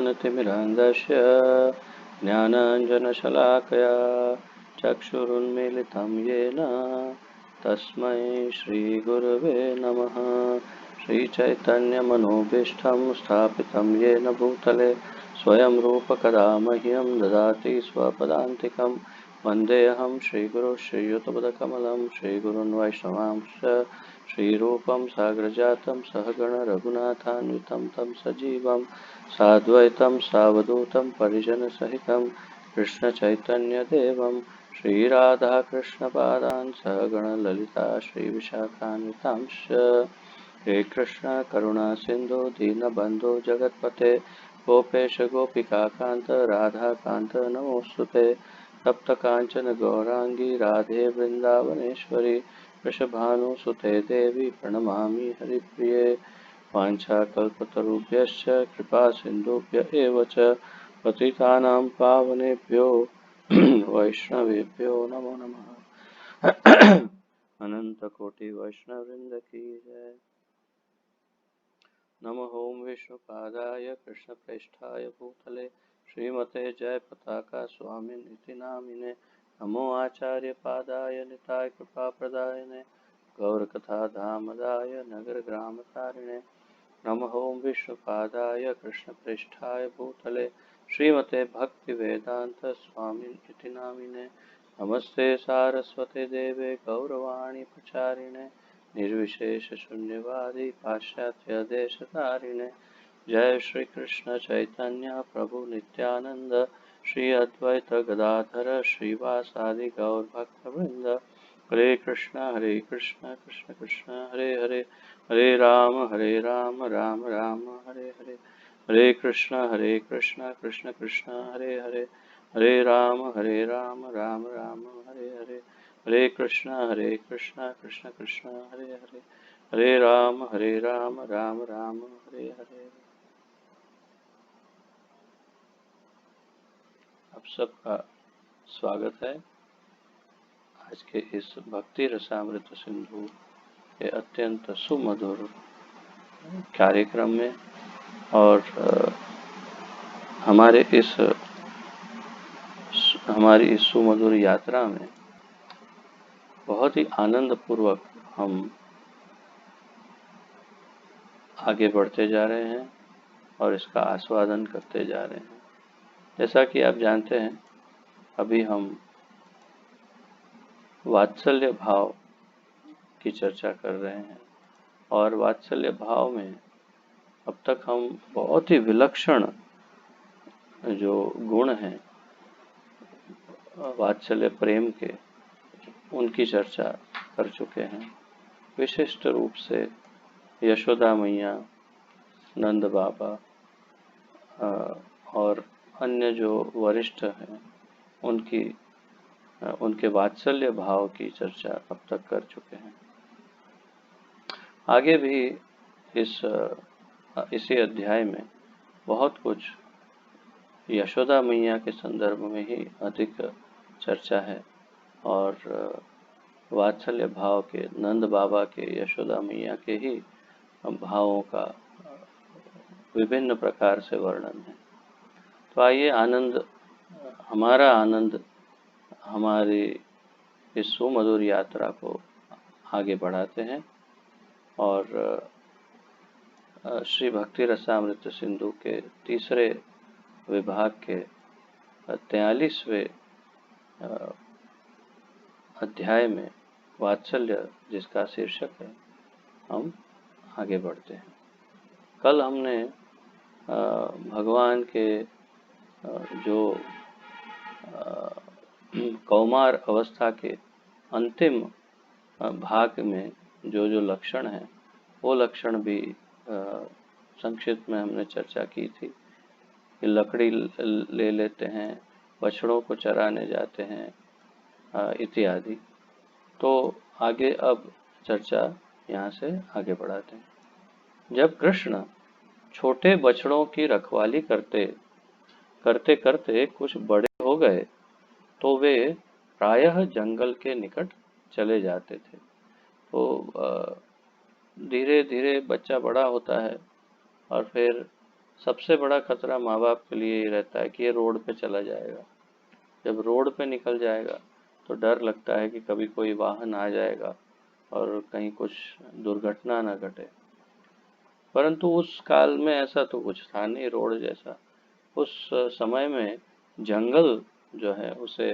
ज्ञानतिमिरान्धस्य ज्ञानाञ्जनशलाकया चक्षुरुन्मीलितं येन तस्मै श्रीगुरवे नमः। श्रीचैतन्यमनोभीष्टं स्थापितं येन भूतले स्वयं रूपकदा मह्यं ददाति स्वपदान्तिकं। वन्देऽहं श्रीगुरुं श्रीयुतपदकमलं श्रीगुरून् वैष्णवांश्च श्रीरूपं साग्रजातं सहगण रघुनाथान्वितं तं सजीवं साद्वैतं सावधूतं परिजनसहितं कृष्णचैतन्यदेवं श्रीराधाकृष्णपादान् सहगण ललिता श्रीविशाखान्वितांश्च। हे कृष्ण करुणा सिंधु दीनबंधु जगत्पते गोपेश गोपिकाकांत राधाकांत नमोस्तुते। तप्त कांचन गौरांगी राधे वृंदावनेश्वरी वृषभानुसुते देवी प्रणमामि हरिप्रिये। वाञ्छाकल्पतरुभ्यश्च कृपा सिन्धुभ्य एव च पतितानां पावनेभ्यो वैष्णवेभ्यो नमो नमः। अनंत कोटि वैष्णववृंद की जय। नमो ओम विष्णुपादाय कृष्णप्रेष्ठाय भूतले श्रीमते जय पताका स्वामिनिति नामिने। नमो आचार्य पादाय निताय कृपाप्रदायने गौरकथा धामदाय नगर ग्राम तारिणे। नमः ओम विष्णुपादाय कृष्णप्रेष्ठाय भूतले श्रीमते भक्ति वेदांत स्वामिनिति नामिने। नमस्ते सारस्वते देवे गौरवाणी प्रचारिणे निर्विशेष शून्यवादी पाश्चात्य देशतारिणे। जय श्री कृष्ण चैतन्य प्रभु नित्यानंद श्री अद्वैत गदाधर श्रीवासादि गौर भक्तवृंद। हरे कृष्ण कृष्ण कृष्ण हरे हरे हरे राम राम राम हरे हरे। हरे कृष्ण कृष्ण कृष्ण हरे हरे हरे राम राम राम हरे हरे। हरे कृष्ण कृष्ण कृष्ण हरे हरे हरे राम राम राम हरे हरे। आप सबका स्वागत है आज के इस भक्ति रसामृत सिंधु के अत्यंत सुमधुर कार्यक्रम में। और हमारी इस सुमधुर यात्रा में बहुत ही आनंद पूर्वक हम आगे बढ़ते जा रहे हैं और इसका आस्वादन करते जा रहे हैं। जैसा कि आप जानते हैं अभी हम वात्सल्य भाव की चर्चा कर रहे हैं और वात्सल्य भाव में अब तक हम बहुत ही विलक्षण जो गुण हैं वात्सल्य प्रेम के उनकी चर्चा कर चुके हैं। विशिष्ट रूप से यशोदा मैया, नंद बाबा और अन्य जो वरिष्ठ हैं उनके वात्सल्य भाव की चर्चा अब तक कर चुके हैं। आगे भी इसी अध्याय में बहुत कुछ यशोदा मैया के संदर्भ में ही अधिक चर्चा है और वात्सल्य भाव के नंद बाबा के यशोदा मैया के ही भावों का विभिन्न प्रकार से वर्णन है। तो आइए हमारा आनंद हमारी इस सुमधुर यात्रा को आगे बढ़ाते हैं और श्री भक्ति रसामृत सिंधु के तीसरे विभाग के 43वें अध्याय में वात्सल्य जिसका शीर्षक है हम आगे बढ़ते हैं। कल हमने भगवान के जो कौमार अवस्था के अंतिम भाग में जो लक्षण हैं वो लक्षण भी संक्षिप्त में हमने चर्चा की थी कि लकड़ी ले लेते हैं, बछड़ों को चराने जाते हैं इत्यादि। तो आगे अब चर्चा यहाँ से आगे बढ़ाते हैं। जब कृष्ण छोटे बछड़ों की रखवाली करते करते कुछ बड़े हो गए तो वे प्रायः जंगल के निकट चले जाते थे। तो धीरे धीरे बच्चा बड़ा होता है और फिर सबसे बड़ा खतरा माँ बाप के लिए ये रहता है कि ये रोड पे चला जाएगा। जब रोड पे निकल जाएगा तो डर लगता है कि कभी कोई वाहन आ जाएगा और कहीं कुछ दुर्घटना ना घटे। परंतु उस काल में ऐसा तो कुछ था नहीं रोड जैसा। उस समय में जंगल जो है उसे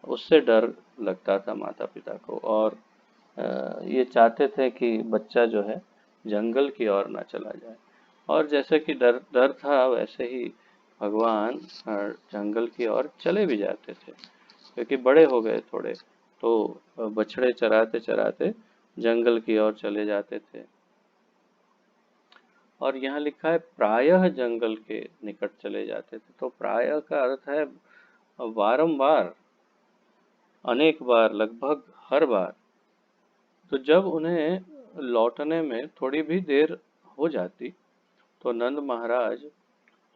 उससे डर लगता था माता पिता को, और ये चाहते थे कि बच्चा जो है जंगल की ओर ना चला जाए। और जैसे कि डर डर था वैसे ही भगवान जंगल की ओर चले भी जाते थे, क्योंकि बड़े हो गए थोड़े, तो बछड़े चराते चराते जंगल की ओर चले जाते थे। और यहाँ लिखा है प्रायः जंगल के निकट चले जाते थे, तो प्रायः का अर्थ है वारंबार, अनेक बार, लगभग हर बार। तो जब उन्हें लौटने में थोड़ी भी देर हो जाती तो नंद महाराज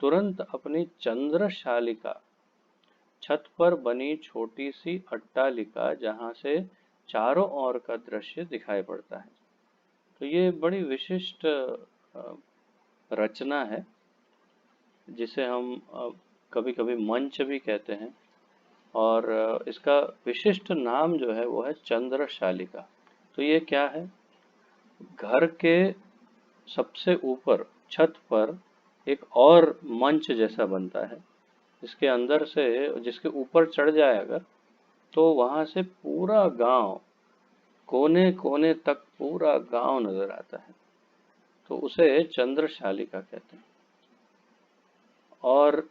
तुरंत अपनी चंद्रशालिका, छत पर बनी छोटी सी अट्टालिका जहाँ से चारों ओर का दृश्य दिखाई पड़ता है। तो ये बड़ी विशिष्ट रचना है, जिसे हम कभी कभी मंच भी कहते हैं। और इसका विशिष्ट नाम जो है वो है चंद्रशालिका। तो ये क्या है? घर के सबसे ऊपर छत पर एक और मंच जैसा बनता है, जिसके अंदर से, जिसके ऊपर चढ़ जाए अगर, तो वहां से पूरा गांव, कोने कोने तक पूरा गांव नजर आता है। तो उसे चंद्रशालिका कहते हैं। और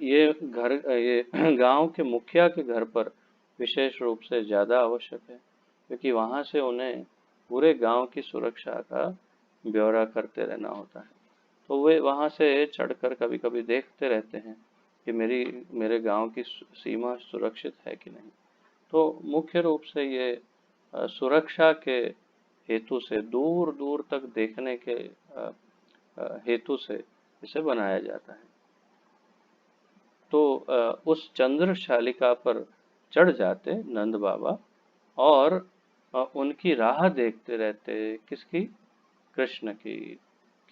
ये गांव के मुखिया के घर पर विशेष रूप से ज्यादा आवश्यक है, क्योंकि वहां से उन्हें पूरे गांव की सुरक्षा का ब्यौरा करते रहना होता है। तो वे वहां से चढ़कर कभी कभी देखते रहते हैं कि मेरे गांव की सीमा सुरक्षित है कि नहीं। तो मुख्य रूप से ये सुरक्षा के हेतु से, दूर दूर तक देखने के हेतु से इसे बनाया जाता है। तो उस चंद्रशालिका पर चढ़ जाते नंद बाबा, और उनकी राह देखते रहते। किसकी? कृष्ण की।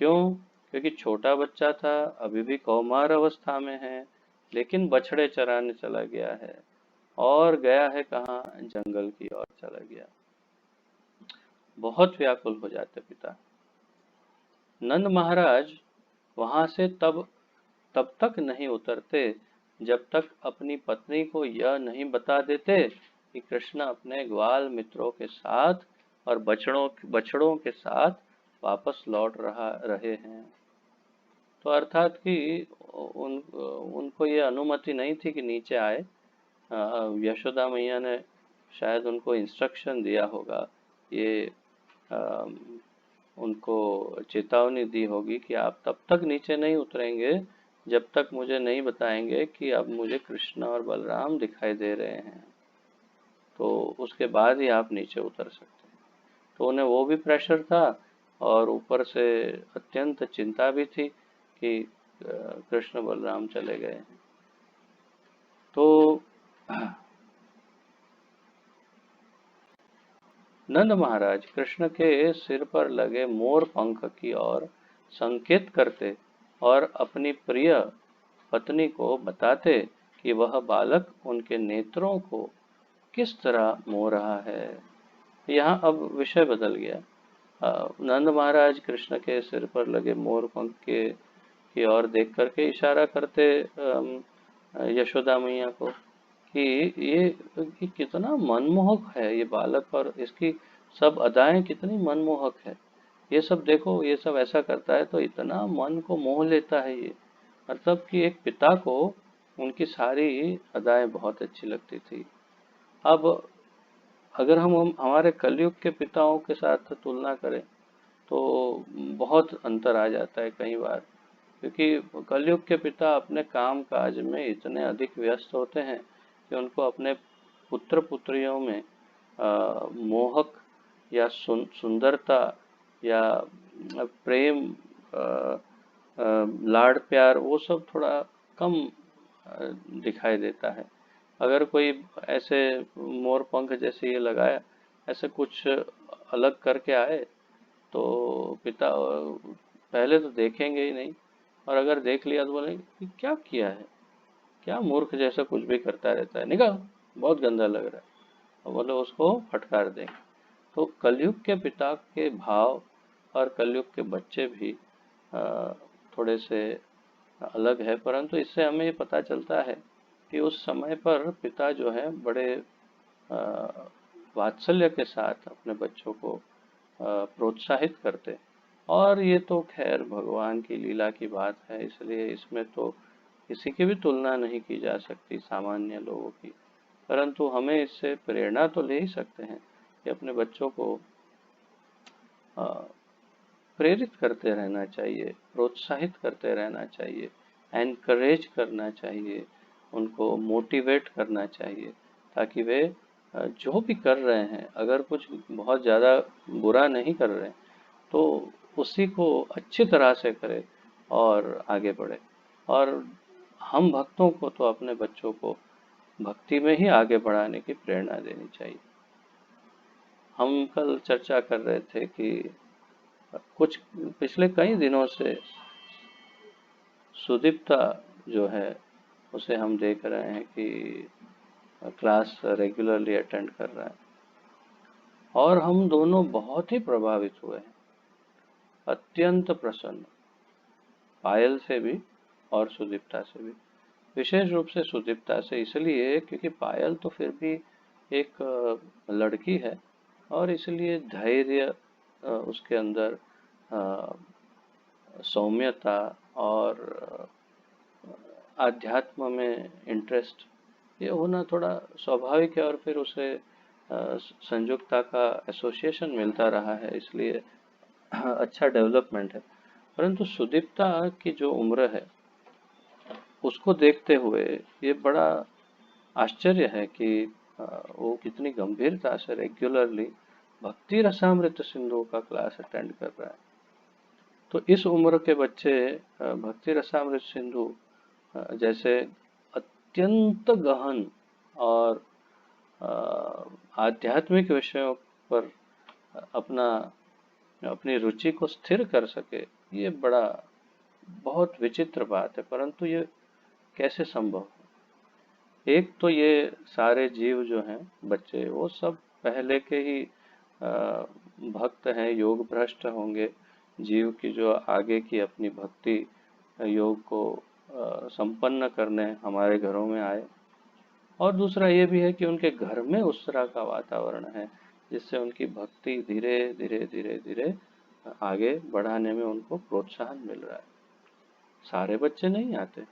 क्यों? क्योंकि छोटा बच्चा था, अभी भी कौमार अवस्था में है, लेकिन बछड़े चराने चला गया है, और गया है कहाँ? जंगल की ओर चला गया। बहुत व्याकुल हो जाते पिता। नंद महाराज वहां से तब तब तक नहीं उतरते जब तक अपनी पत्नी को यह नहीं बता देते कि कृष्ण अपने ग्वाल मित्रों के साथ और बछड़ों के साथ वापस लौट रहे हैं। तो अर्थात कि उनको ये अनुमति नहीं थी कि नीचे आए। यशोदा मैया ने शायद उनको इंस्ट्रक्शन दिया होगा, ये उनको चेतावनी दी होगी कि आप तब तक नीचे नहीं उतरेंगे जब तक मुझे नहीं बताएंगे कि अब मुझे कृष्ण और बलराम दिखाई दे रहे हैं, तो उसके बाद ही आप नीचे उतर सकते हैं। तो उन्हें वो भी प्रेशर था, और ऊपर से अत्यंत चिंता भी थी कि कृष्ण बलराम चले गए हैं। तो नंद महाराज कृष्ण के सिर पर लगे मोर पंख की ओर संकेत करते और अपनी प्रिय पत्नी को बताते कि वह बालक उनके नेत्रों को किस तरह मोह रहा है। यहाँ अब विषय बदल गया। नंद महाराज कृष्ण के सिर पर लगे मोर पंख के की ओर देख करके इशारा करते यशोदा मैया को कि ये कितना मनमोहक है ये बालक, और इसकी सब अदाएं कितनी मनमोहक है। ये सब देखो, ये सब ऐसा करता है तो इतना मन को मोह लेता है ये। मतलब कि एक पिता को उनकी सारी अदाएं बहुत अच्छी लगती थी। अब अगर हम हमारे कलयुग के पिताओं के साथ तुलना करें तो बहुत अंतर आ जाता है कई बार, क्योंकि कलयुग के पिता अपने काम काज में इतने अधिक व्यस्त होते हैं कि उनको अपने पुत्र पुत्रियों में मोहक या सुंदरता या प्रेम, लाड़ प्यार, वो सब थोड़ा कम दिखाई देता है। अगर कोई ऐसे मोर पंख जैसे ये लगाया, ऐसे कुछ अलग करके आए, तो पिता पहले तो देखेंगे ही नहीं, और अगर देख लिया तो बोले कि क्या किया है, क्या मूर्ख जैसा कुछ भी करता रहता है, निकल, बहुत गंदा लग रहा है, और बोले उसको फटकार देंगे। तो कलयुग के पिता के भाव और कलयुग के बच्चे भी अ, थोड़े से अलग है, परंतु इससे हमें ये पता चलता है कि उस समय पर पिता जो है बड़े वात्सल्य के साथ अपने बच्चों को प्रोत्साहित करते। और ये तो खैर भगवान की लीला की बात है, इसलिए इसमें तो किसी की भी तुलना नहीं की जा सकती सामान्य लोगों की। परंतु हमें इससे प्रेरणा तो ले ही सकते हैं कि अपने बच्चों को अ, प्रेरित करते रहना चाहिए, प्रोत्साहित करते रहना चाहिए, एनकरेज करना चाहिए, उनको मोटिवेट करना चाहिए, ताकि वे जो भी कर रहे हैं, अगर कुछ बहुत ज़्यादा बुरा नहीं कर रहे हैं, तो उसी को अच्छी तरह से करें और आगे बढ़े। और हम भक्तों को तो अपने बच्चों को भक्ति में ही आगे बढ़ाने की प्रेरणा देनी चाहिए। हम कल चर्चा कर रहे थे कि कुछ पिछले कई दिनों से सुदीप्ता जो है उसे हम देख रहे हैं कि क्लास रेगुलरली अटेंड कर रहा है, और हम दोनों बहुत ही प्रभावित हुए हैं, अत्यंत प्रसन्न, पायल से भी और सुदीप्ता से भी। विशेष रूप से सुदीप्ता से इसलिए क्योंकि पायल तो फिर भी एक लड़की है, और इसलिए धैर्य उसके अंदर, अ, सौम्यता और आध्यात्म में इंटरेस्ट, ये होना थोड़ा स्वाभाविक है, और फिर उसे संयुक्ता का एसोसिएशन मिलता रहा है, इसलिए अच्छा डेवलपमेंट है। परंतु सुदीप्ता की जो उम्र है उसको देखते हुए ये बड़ा आश्चर्य है कि वो कितनी गंभीरता से रेगुलरली भक्ति रसामृत सिंधु का क्लास अटेंड कर रहा है। तो इस उम्र के बच्चे भक्ति रसामृत सिंधु जैसे अत्यंत गहन और आध्यात्मिक विषयों पर अपना अपनी रुचि को स्थिर कर सके, ये बड़ा बहुत विचित्र बात है। परंतु ये कैसे संभव है? एक तो ये सारे जीव जो हैं बच्चे, वो सब पहले के ही भक्त हैं, योग भ्रष्ट होंगे जीव की जो आगे की अपनी भक्ति योग को संपन्न करने हमारे घरों में आए। और दूसरा ये भी है कि उनके घर में उस तरह का वातावरण है जिससे उनकी भक्ति धीरे धीरे धीरे धीरे आगे बढ़ाने में उनको प्रोत्साहन मिल रहा है। सारे बच्चे नहीं आते,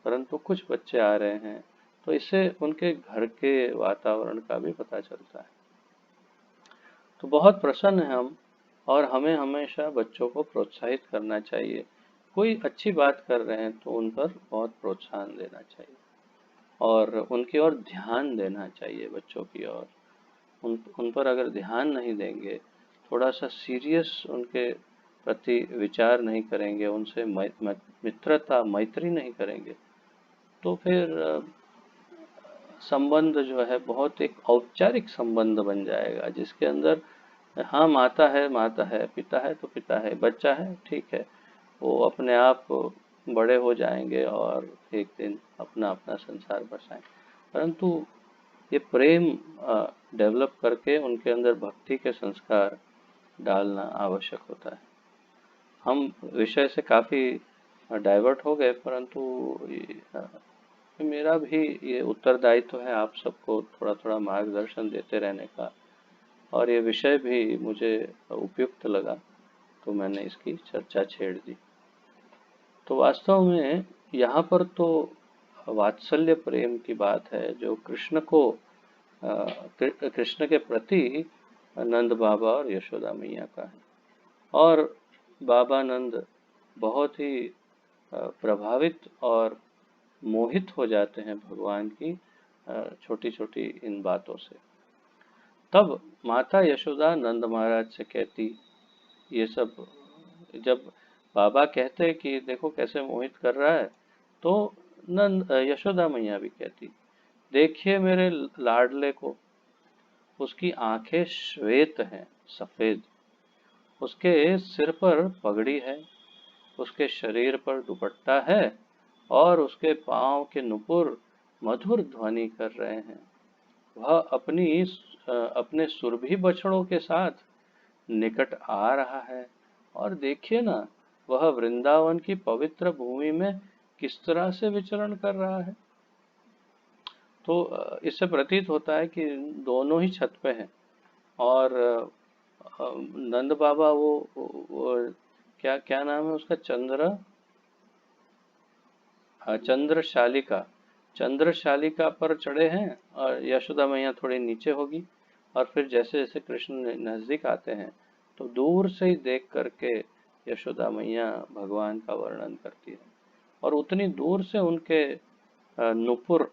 परंतु कुछ बच्चे आ रहे हैं, तो इससे उनके घर के वातावरण का भी पता चलता है। तो बहुत प्रसन्न हैं हम, और हमें हमेशा बच्चों को प्रोत्साहित करना चाहिए। कोई अच्छी बात कर रहे हैं तो उन पर बहुत प्रोत्साहन देना चाहिए, और उनकी ओर ध्यान देना चाहिए, बच्चों की ओर। उन पर अगर ध्यान नहीं देंगे, थोड़ा सा सीरियस उनके प्रति विचार नहीं करेंगे, उनसे मित्रता मैत्री नहीं करेंगे, तो फिर संबंध जो है बहुत एक औपचारिक संबंध बन जाएगा, जिसके अंदर हाँ माता है, पिता है तो पिता है, बच्चा है ठीक है, वो अपने आप बड़े हो जाएंगे और एक दिन अपना अपना संसार बसाएंगे। परंतु ये प्रेम डेवलप करके उनके अंदर भक्ति के संस्कार डालना आवश्यक होता है। हम विषय से काफी डाइवर्ट हो गए, परंतु मेरा भी ये उत्तरदायित्व है आप सबको थोड़ा थोड़ा मार्गदर्शन देते रहने का, और ये विषय भी मुझे उपयुक्त लगा, तो मैंने इसकी चर्चा छेड़ दी। तो वास्तव में यहाँ पर तो वात्सल्य प्रेम की बात है जो कृष्ण को कृष्ण के प्रति नंद बाबा और यशोदा मैया का है। और बाबा नंद बहुत ही प्रभावित और मोहित हो जाते हैं भगवान की छोटी छोटी इन बातों से। तब माता यशोदा नंद महाराज से कहती ये सब, जब बाबा कहते कि देखो कैसे मोहित कर रहा है, तो नंद यशोदा मैया भी कहती देखिए मेरे लाडले को, उसकी आंखें श्वेत हैं, सफेद, उसके सिर पर पगड़ी है, उसके शरीर पर दुपट्टा है और उसके पांव के नुपुर मधुर ध्वनि कर रहे हैं। वह अपने सुरभि बछड़ों के साथ निकट आ रहा है। और देखिए ना, वह वृंदावन की पवित्र भूमि में किस तरह से विचरण कर रहा है। तो इससे प्रतीत होता है कि दोनों ही छत पे हैं। और नंद बाबा वो क्या क्या नाम है उसका, चंद्रशालिका, चंद्रशालिका पर चढ़े हैं और यशोदा मैया थोड़ी नीचे होगी। और फिर जैसे जैसे कृष्ण नजदीक आते हैं तो दूर से ही देख करके यशोदा मैया भगवान का वर्णन करती है। और उतनी दूर से उनके नुपुर,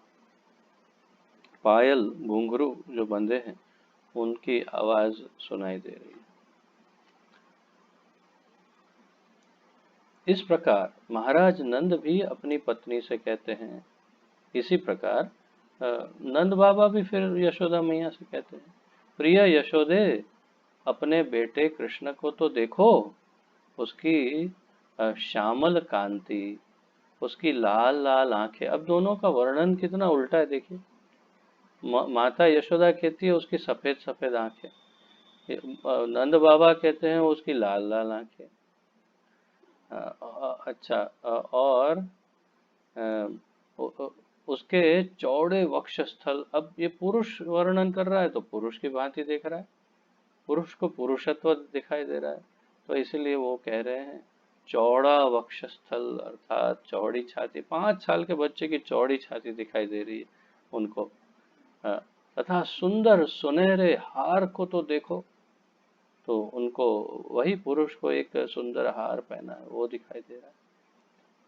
पायल, घुंघरू जो बंधे हैं उनकी आवाज सुनाई दे रही है। इस प्रकार महाराज नंद भी अपनी पत्नी से कहते हैं। इसी प्रकार नंद बाबा भी फिर यशोदा मैया से कहते हैं, प्रिय यशोदे, अपने बेटे कृष्ण को तो देखो, उसकी श्यामल कांति, उसकी लाल लाल आंखें। अब दोनों का वर्णन कितना उल्टा है देखिए। माता यशोदा कहती है उसकी सफेद सफेद आंखें, नंद बाबा कहते हैं उसकी लाल लाल आंखें। अच्छा, और उसके चौड़े वक्षस्थल। अब ये पुरुष वर्णन कर रहा है तो पुरुष की भांति देख रहा है, पुरुष को पुरुषत्व दिखाई दे रहा है, तो इसलिए वो कह रहे हैं चौड़ा वक्षस्थल अर्थात चौड़ी छाती। 5 साल के बच्चे की चौड़ी छाती दिखाई दे रही है उनको। तथा सुंदर सुनहरे हार को तो देखो, तो उनको वही पुरुष को एक सुंदर हार पहना है वो दिखाई दे रहा है।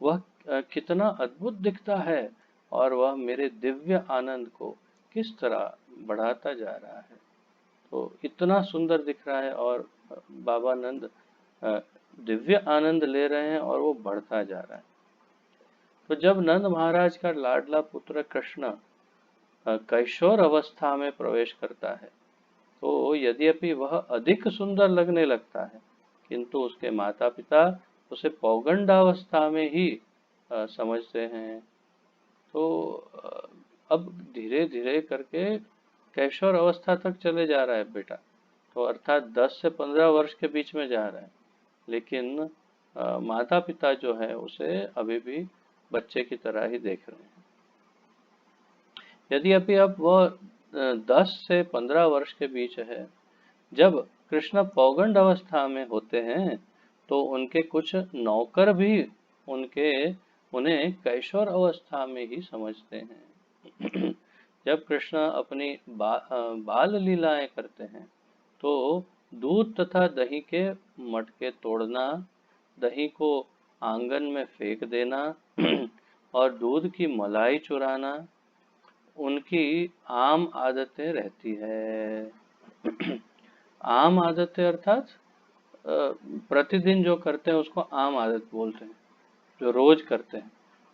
वह कितना अद्भुत दिखता है और वह मेरे दिव्य आनंद को किस तरह बढ़ाता जा रहा है। तो इतना सुंदर दिख रहा है और बाबा नंद दिव्य आनंद ले रहे हैं और वो बढ़ता जा रहा है। तो जब नंद महाराज का लाडला पुत्र कृष्ण कैशोर अवस्था में प्रवेश करता है तो यद्यपि वह अधिक सुंदर लगने लगता है, किंतु उसके माता पिता उसे पौगंडावस्था में ही समझते हैं। तो अब धीरे धीरे करके कैशोर अवस्था तक चले जा रहा है बेटा, तो अर्थात 10 से 15 वर्ष के बीच में जा रहा है, लेकिन माता पिता जो है उसे अभी भी बच्चे की तरह ही देख रहे हैं। यदि अभी अब वह 10 से 15 वर्ष के बीच है, जब कृष्ण पौगंड अवस्था में होते हैं तो उनके कुछ नौकर भी उन्हें कैशोर अवस्था में ही समझते हैं। जब कृष्ण अपनी बाल लीलाएं करते हैं तो दूध तथा दही के मटके तोड़ना, दही को आंगन में फेंक देना और दूध की मलाई चुराना उनकी आम आदतें रहती है। आम आदतें अर्थात प्रतिदिन जो करते हैं उसको आम आदत बोलते हैं, जो रोज करते हैं।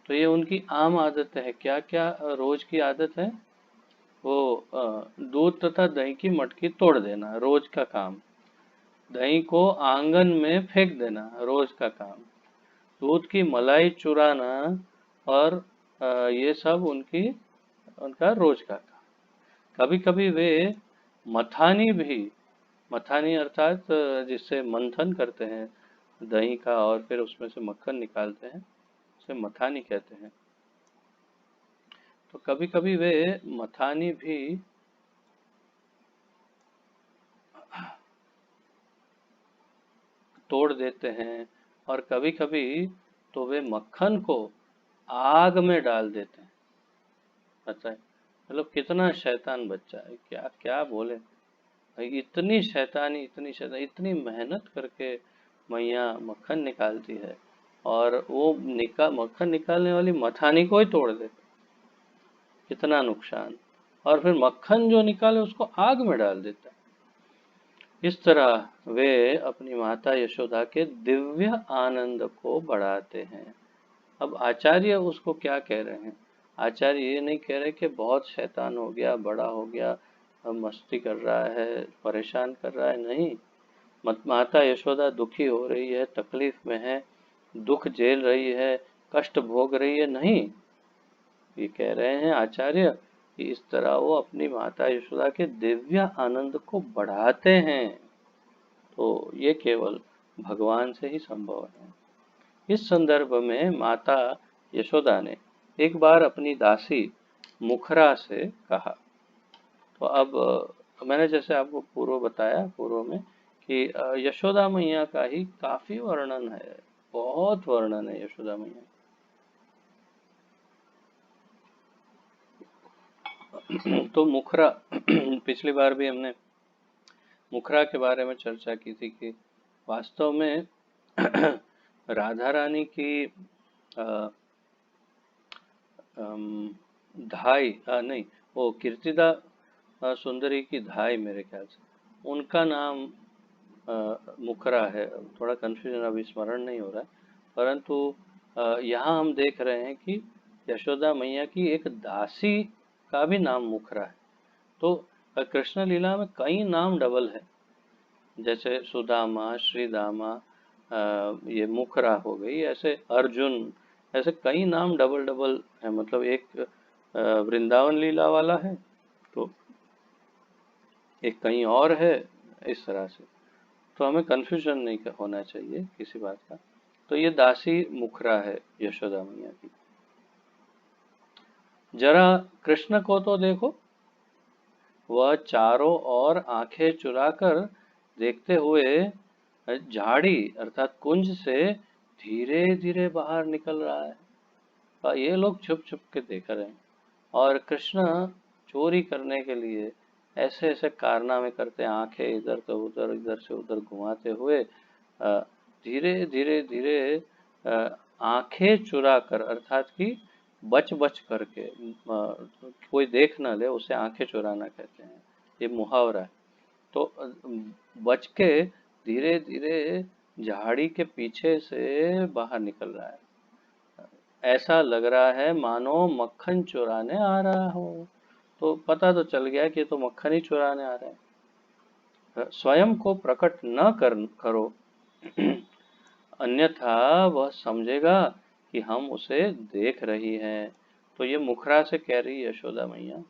तो ये उनकी आम आदत है। क्या क्या रोज की आदत है? वो दूध तथा दही की मटकी तोड़ देना, रोज का काम। दही को आंगन में फेंक देना, रोज का काम। दूध की मलाई चुराना और ये सब उनका रोज का काम। कभी कभी वे मथानी अर्थात जिससे मंथन करते हैं दही का और फिर उसमें से मक्खन निकालते हैं, उसे मथानी कहते हैं। तो कभी कभी वे मथानी भी तोड़ देते हैं और कभी कभी तो वे मक्खन को आग में डाल देते हैं। अच्छा, मतलब कितना शैतान बच्चा है, क्या क्या बोले भाई। इतनी शैतानी, इतनी मेहनत करके मैया मक्खन निकालती है और वो मक्खन निकालने वाली मथानी को ही तोड़ दे, कितना नुकसान। और फिर मक्खन जो निकाले उसको आग में डाल देता है। इस तरह वे अपनी माता यशोदा के दिव्य आनंद को बढ़ाते हैं। अब आचार्य उसको क्या कह रहे हैं? आचार्य ये नहीं कह रहे कि बहुत शैतान हो गया, बड़ा हो गया, मस्ती कर रहा है, परेशान कर रहा है, नहीं। माता यशोदा दुखी हो रही है, तकलीफ में है, दुख झेल रही है, कष्ट भोग रही है, नहीं। ये कह रहे हैं आचार्य कि इस तरह वो अपनी माता यशोदा के दिव्य आनंद को बढ़ाते हैं। तो ये केवल भगवान से ही संभव है। इस संदर्भ में माता यशोदा ने एक बार अपनी दासी मुखरा से कहा। तो अब मैंने जैसे आपको पूर्व में कि यशोदा मैया का ही काफी वर्णन है, बहुत वर्णन है यशोदा मैया। तो मुखरा पिछली बार भी हमने मुखरा के बारे में चर्चा की थी कि वास्तव में राधा रानी की अ, धाई नहीं, वो कीर्तिदा सुंदरी की धाई मेरे ख्याल से उनका नाम मुखरा है। थोड़ा कंफ्यूजन अभी स्मरण नहीं हो रहा है, परंतु यहाँ हम देख रहे हैं कि यशोदा मैया की एक दासी का भी नाम मुखरा है। तो कृष्ण लीला में कई नाम डबल है, जैसे सुदामा, श्रीदामा, ये मुखरा हो गई, ऐसे अर्जुन, ऐसे कई नाम डबल डबल है। मतलब एक वृंदावन लीला वाला है, तो एक कहीं और है, इस तरह से। तो हमें कंफ्यूजन नहीं होना चाहिए किसी बात का। तो ये दासी मुखरा है यशोदा मैया की। जरा कृष्ण को तो देखो, वह चारों ओर आंखें चुराकर देखते हुए झाड़ी अर्थात कुंज से धीरे धीरे बाहर निकल रहा है। और ये लोग छुप छुप के देख रहे हैं, और कृष्ण चोरी करने के लिए ऐसे ऐसे कारनामे करते हैं, आंखें इधर से उधर, इधर से उधर घुमाते हुए धीरे धीरे धीरे आंखें चुरा कर, अर्थात कि बच बच करके, कोई देख ना ले उसे आंखें चुराना कहते हैं, ये मुहावरा है। तो बच के धीरे धीरे झाड़ी के पीछे से बाहर निकल रहा है। ऐसा लग रहा है मानो मक्खन चुराने आ रहा हो। तो पता तो चल गया कि ये तो मक्खन ही चुराने आ रहा है। स्वयं को प्रकट न करो, अन्यथा वह समझेगा कि हम उसे देख रही हैं। तो ये मुखरा से कह रही यशोदा मैया,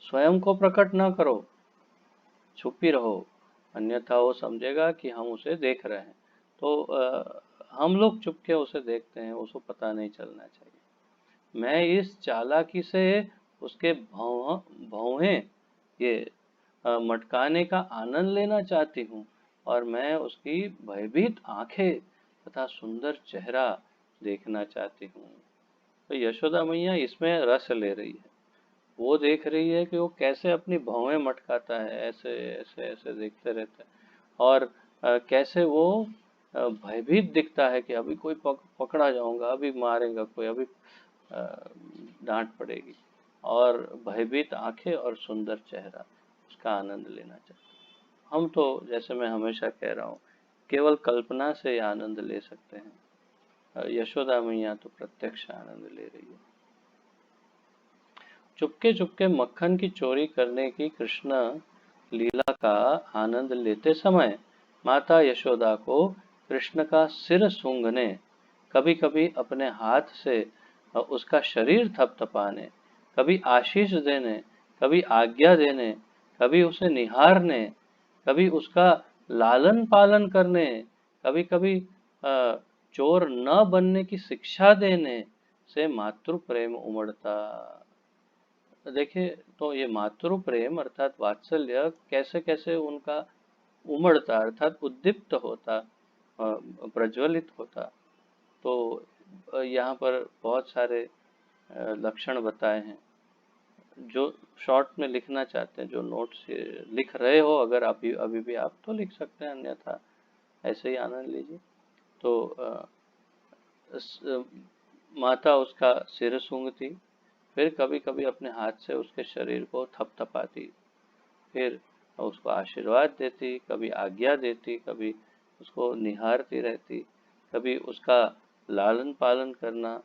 स्वयं को प्रकट न करो, छुपी रहो, अन्यथा वो समझेगा कि हम उसे देख रहे हैं। तो हम लोग चुपके उसे देखते हैं, उसको पता नहीं चलना चाहिए। मैं इस चालाकी से उसके भौहें ये मटकाने का आनंद लेना चाहती हूँ, और मैं उसकी भयभीत आंखें तथा सुंदर चेहरा देखना चाहती हूँ। तो यशोदा मैया इसमें रस ले रही है। वो देख रही है कि वो कैसे अपनी भौहें मटकाता है, ऐसे ऐसे ऐसे देखते रहता है, और कैसे वो भयभीत दिखता है कि अभी कोई पकड़ा जाऊंगा, अभी मारेगा कोई, अभी डांट पड़ेगी। और भयभीत आंखें और सुंदर चेहरा, उसका आनंद लेना चाहते हैं। हम तो जैसे मैं हमेशा कह रहा हूँ, केवल कल्पना से आनंद ले सकते हैं। यशोदा मैया तो प्रत्यक्ष आनंद ले रही है। चुपके चुपके मक्खन की चोरी करने की कृष्ण लीला का आनंद लेते समय माता यशोदा को कृष्ण का सिर सूंघने, कभी कभी अपने हाथ से उसका शरीर थपथपाने, कभी आशीष देने, कभी आज्ञा देने, कभी उसे निहारने, कभी उसका लालन पालन करने, कभी कभी चोर न बनने की शिक्षा देने से मातृ प्रेम उमड़ता। देखिए, तो ये मातृ प्रेम अर्थात वात्सल्य कैसे कैसे उनका उमड़ता अर्थात उद्दीप्त होता, प्रज्वलित होता। तो यहाँ पर बहुत सारे लक्षण बताए हैं, जो शॉर्ट में लिखना चाहते हैं, जो नोट्स लिख रहे हो, अगर अभी अभी भी आप तो लिख सकते हैं, अन्यथा ऐसे ही आनंद लीजिए। तो माता उसका सिर सूंघती, फिर कभी कभी अपने हाथ से उसके शरीर को थपथपाती, फिर उसको आशीर्वाद देती, कभी आज्ञा देती, कभी उसको निहारती रहती, कभी उसका लालन पालन करना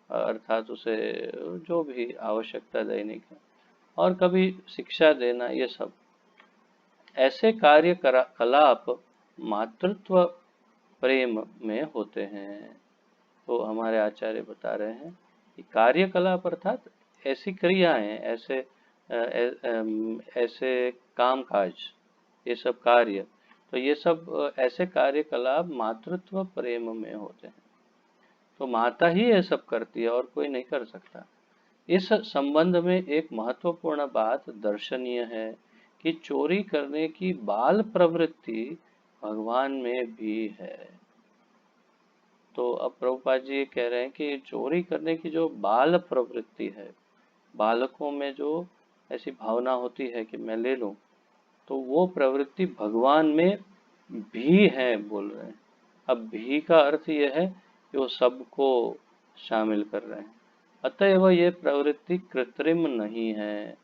अर्थात उसे जो भी आवश्यकता दैनिक है, और कभी शिक्षा देना, ये सब ऐसे कलाप मातृत्व प्रेम में होते हैं। तो हमारे आचार्य बता रहे हैं कि कार्यकलाप अर्थात ऐसी क्रियाएं, ऐसे कामकाज, ये सब कार्य, तो ये सब ऐसे कार्यकलाप मातृत्व प्रेम में होते हैं। तो माता ही ये सब करती है और कोई नहीं कर सकता। इस संबंध में एक महत्वपूर्ण बात दर्शनीय है कि चोरी करने की बाल प्रवृत्ति भगवान में भी है। तो अब प्रभुपाद जी ये कह रहे हैं कि चोरी करने की जो बाल प्रवृत्ति है, बालकों में जो ऐसी भावना होती है कि मैं ले लूं, तो वो प्रवृत्ति भगवान में भी है बोल रहे हैं। अब भी का अर्थ ये है कि वो सबको शामिल कर रहे हैं, अतएव ये प्रवृत्ति कृत्रिम नहीं है।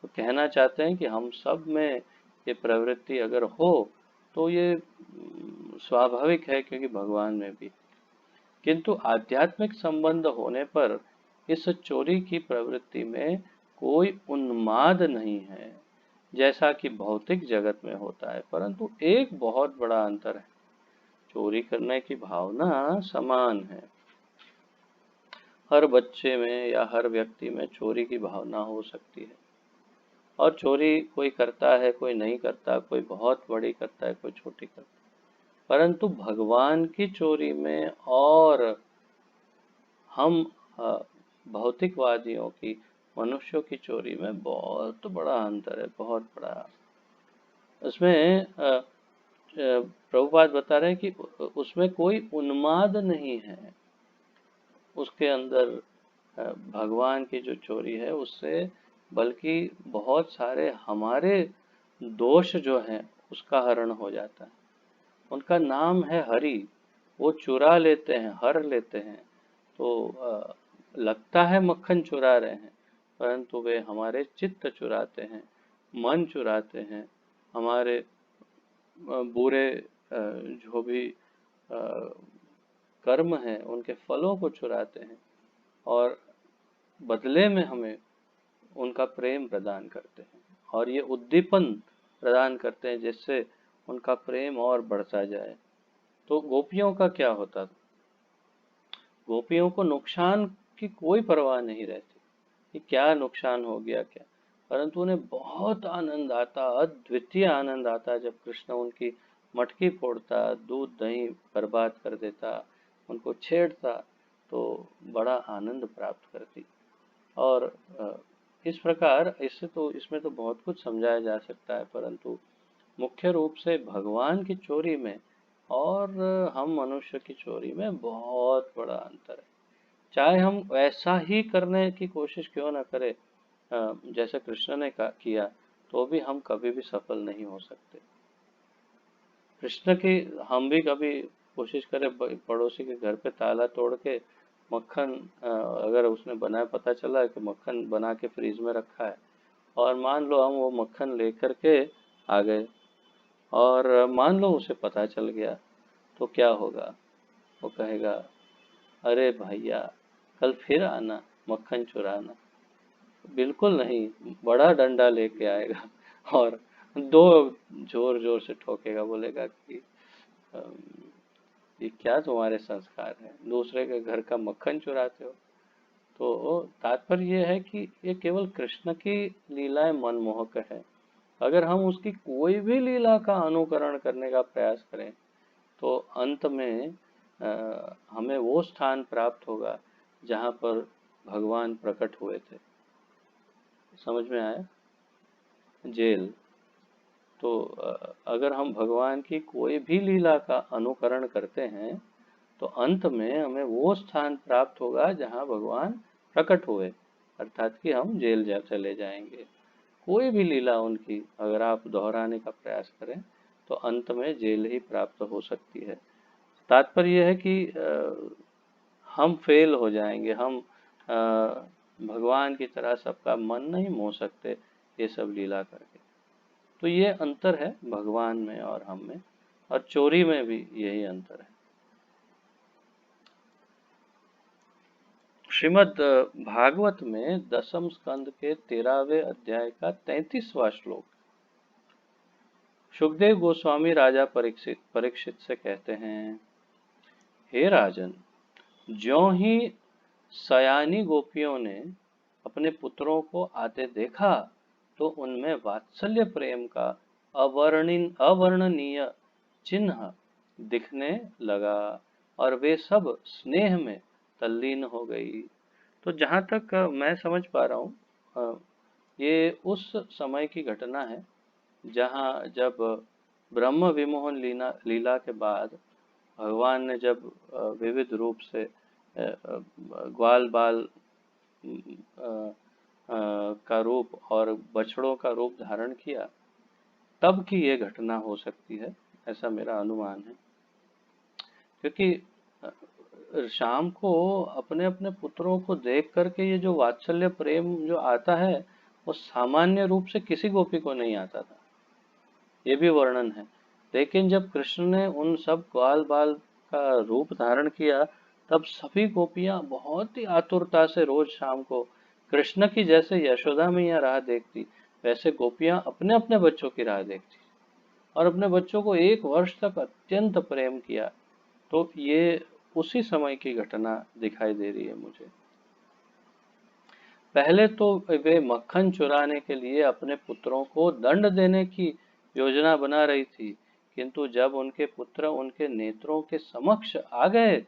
तो कहना चाहते हैं कि हम सब में ये प्रवृत्ति अगर हो तो ये स्वाभाविक है, क्योंकि भगवान में भी। किंतु आध्यात्मिक संबंध होने पर इस चोरी की प्रवृत्ति में कोई उन्माद नहीं है, जैसा कि भौतिक जगत में होता है। परंतु एक बहुत बड़ा अंतर है, चोरी करने की भावना समान है। हर बच्चे में या हर व्यक्ति में चोरी की भावना हो सकती है, और चोरी कोई करता है, कोई नहीं करता, कोई बहुत बड़ी करता है, कोई छोटी करता है। परंतु भगवान की चोरी में और हम भौतिकवादियों की, मनुष्यों की चोरी में बहुत बड़ा अंतर है, बहुत बड़ा। उसमें प्रभुपाद बता रहे हैं कि उसमें कोई उन्माद नहीं है। उसके अंदर भगवान की जो चोरी है उससे बल्कि बहुत सारे हमारे दोष जो हैं उसका हरण हो जाता है। उनका नाम है हरि, वो चुरा लेते हैं, हर लेते हैं। तो लगता है मक्खन चुरा रहे हैं, परंतु वे हमारे चित्त चुराते हैं, मन चुराते हैं, हमारे बुरे जो भी कर्म हैं उनके फलों को चुराते हैं, और बदले में हमें उनका प्रेम प्रदान करते हैं, और ये उद्दीपन प्रदान करते हैं जिससे उनका प्रेम और बढ़ता जाए। तो गोपियों का क्या होता था? गोपियों को नुकसान की कोई परवाह नहीं रहती कि क्या नुकसान हो गया क्या, परंतु उन्हें बहुत आनंद आता, अद्वितीय आनंद आता जब कृष्ण उनकी मटकी फोड़ता, दूध दही बर्बाद कर देता, उनको छेड़ता, तो बड़ा आनंद प्राप्त करती। और इस प्रकार इसमें तो बहुत कुछ समझाया जा सकता है, परंतु मुख्य रूप से भगवान की चोरी में और हम मनुष्य की चोरी में बहुत बड़ा अंतर है। चाहे हम वैसा ही करने की कोशिश क्यों ना करें जैसे कृष्ण ने किया, तो भी हम कभी भी सफल नहीं हो सकते। कृष्ण की हम भी कभी कोशिश करें पड़ोसी के घर पे ताला तोड़ के मक्खन, अगर उसने बनाया, पता चला कि मक्खन बना के फ्रीज में रखा है, और मान लो हम वो मक्खन लेकर के आ गए, और मान लो उसे पता चल गया, तो क्या होगा? वो कहेगा, अरे भैया कल फिर आना मक्खन चुराना। बिल्कुल नहीं, बड़ा डंडा लेके आएगा और दो जोर जोर से ठोकेगा, बोलेगा कि अम, ये क्या तुम्हारे संस्कार है, दूसरे के घर का मक्खन चुराते हो। तो तात्पर्य ये है कि ये केवल कृष्ण की लीलाएं मनमोहक है। अगर हम उसकी कोई भी लीला का अनुकरण करने का प्रयास करें, तो अंत में हमें वो स्थान प्राप्त होगा जहाँ पर भगवान प्रकट हुए थे। समझ में आया? जेल। तो अगर हम भगवान की कोई भी लीला का अनुकरण करते हैं, तो अंत में हमें वो स्थान प्राप्त होगा जहाँ भगवान प्रकट हुए, अर्थात कि हम जेल चले जाएंगे। कोई भी लीला उनकी अगर आप दोहराने का प्रयास करें, तो अंत में जेल ही प्राप्त हो सकती है। तात्पर्य यह है कि हम फेल हो जाएंगे, हम भगवान की तरह सबका मन नहीं मोह सकते ये सब लीला करके। तो ये अंतर है भगवान में और हम में, और चोरी में भी यही अंतर है। श्रीमद् भागवत में 10वें स्कंद के 13वें अध्याय का 33वां श्लोक। सुखदेव गोस्वामी राजा परीक्षित से कहते हैं, हे राजन, ज्यों ही सयानी गोपियों ने अपने पुत्रों को आते देखा तो उनमें वात्सल्य प्रेम का अवर्णनीय चिन्ह दिखने लगा और वे सब स्नेह में तल्लीन हो गई। तो जहाँ तक मैं समझ पा रहा हूँ, ये उस समय की घटना है जहाँ जब ब्रह्म विमोहन लीला लीला के बाद भगवान ने जब विविध रूप से ग्वाल बाल का रूप और बछड़ों का रूप धारण किया, तब की ये घटना हो सकती है, ऐसा मेरा अनुमान है। क्योंकि शाम को अपने अपने पुत्रों को देख करके ये जो वात्सल्य प्रेम जो आता है, वो सामान्य रूप से किसी गोपी को नहीं आता था, ये भी वर्णन है। लेकिन जब कृष्ण ने उन सब ग्वाल बाल का रूप धारण किया, तब सभी गोपियां बहुत ही आतुरता से रोज शाम को कृष्ण की, जैसे यशोदा मैया राह देखती, वैसे गोपियां अपने अपने बच्चों की राह देखती और अपने बच्चों को 1 वर्ष तक अत्यंत प्रेम किया। तो ये उसी समय की घटना दिखाई दे रही है मुझे। पहले तो वे मक्खन चुराने के लिए अपने पुत्रों को दंड देने की योजना बना रही थी, किंतु जब उनके पुत्र उनके नेत्रों के समक्ष आ गए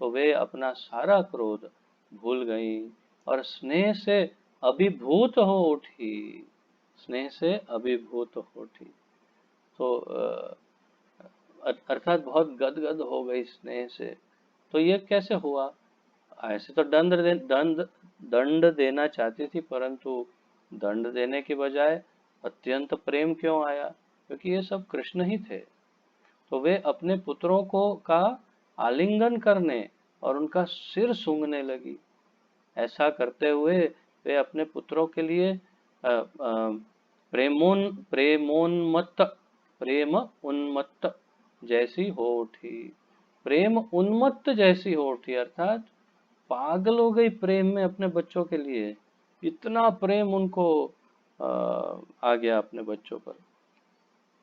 तो वे अपना सारा क्रोध भूल गईं और स्नेह से अभिभूत हो उठी। स्नेह से अभिभूत हो उठी। तो अर्थात बहुत गदगद हो गई स्नेह से। तो ये कैसे हुआ? ऐसे तो दंड देना चाहती थी, परंतु दंड देने के बजाय अत्यंत प्रेम क्यों आया? क्योंकि ये सब कृष्ण ही थे। तो वे अपने पुत्रों को का आलिंगन करने और उनका सिर सूंघने लगी। ऐसा करते हुए वे अपने पुत्रों के लिए प्रेम उन्मत्त जैसी हो उठी। प्रेम उन्मत्त जैसी हो उठी, अर्थात पागल हो गई प्रेम में अपने बच्चों के लिए। इतना प्रेम उनको आ गया अपने बच्चों पर।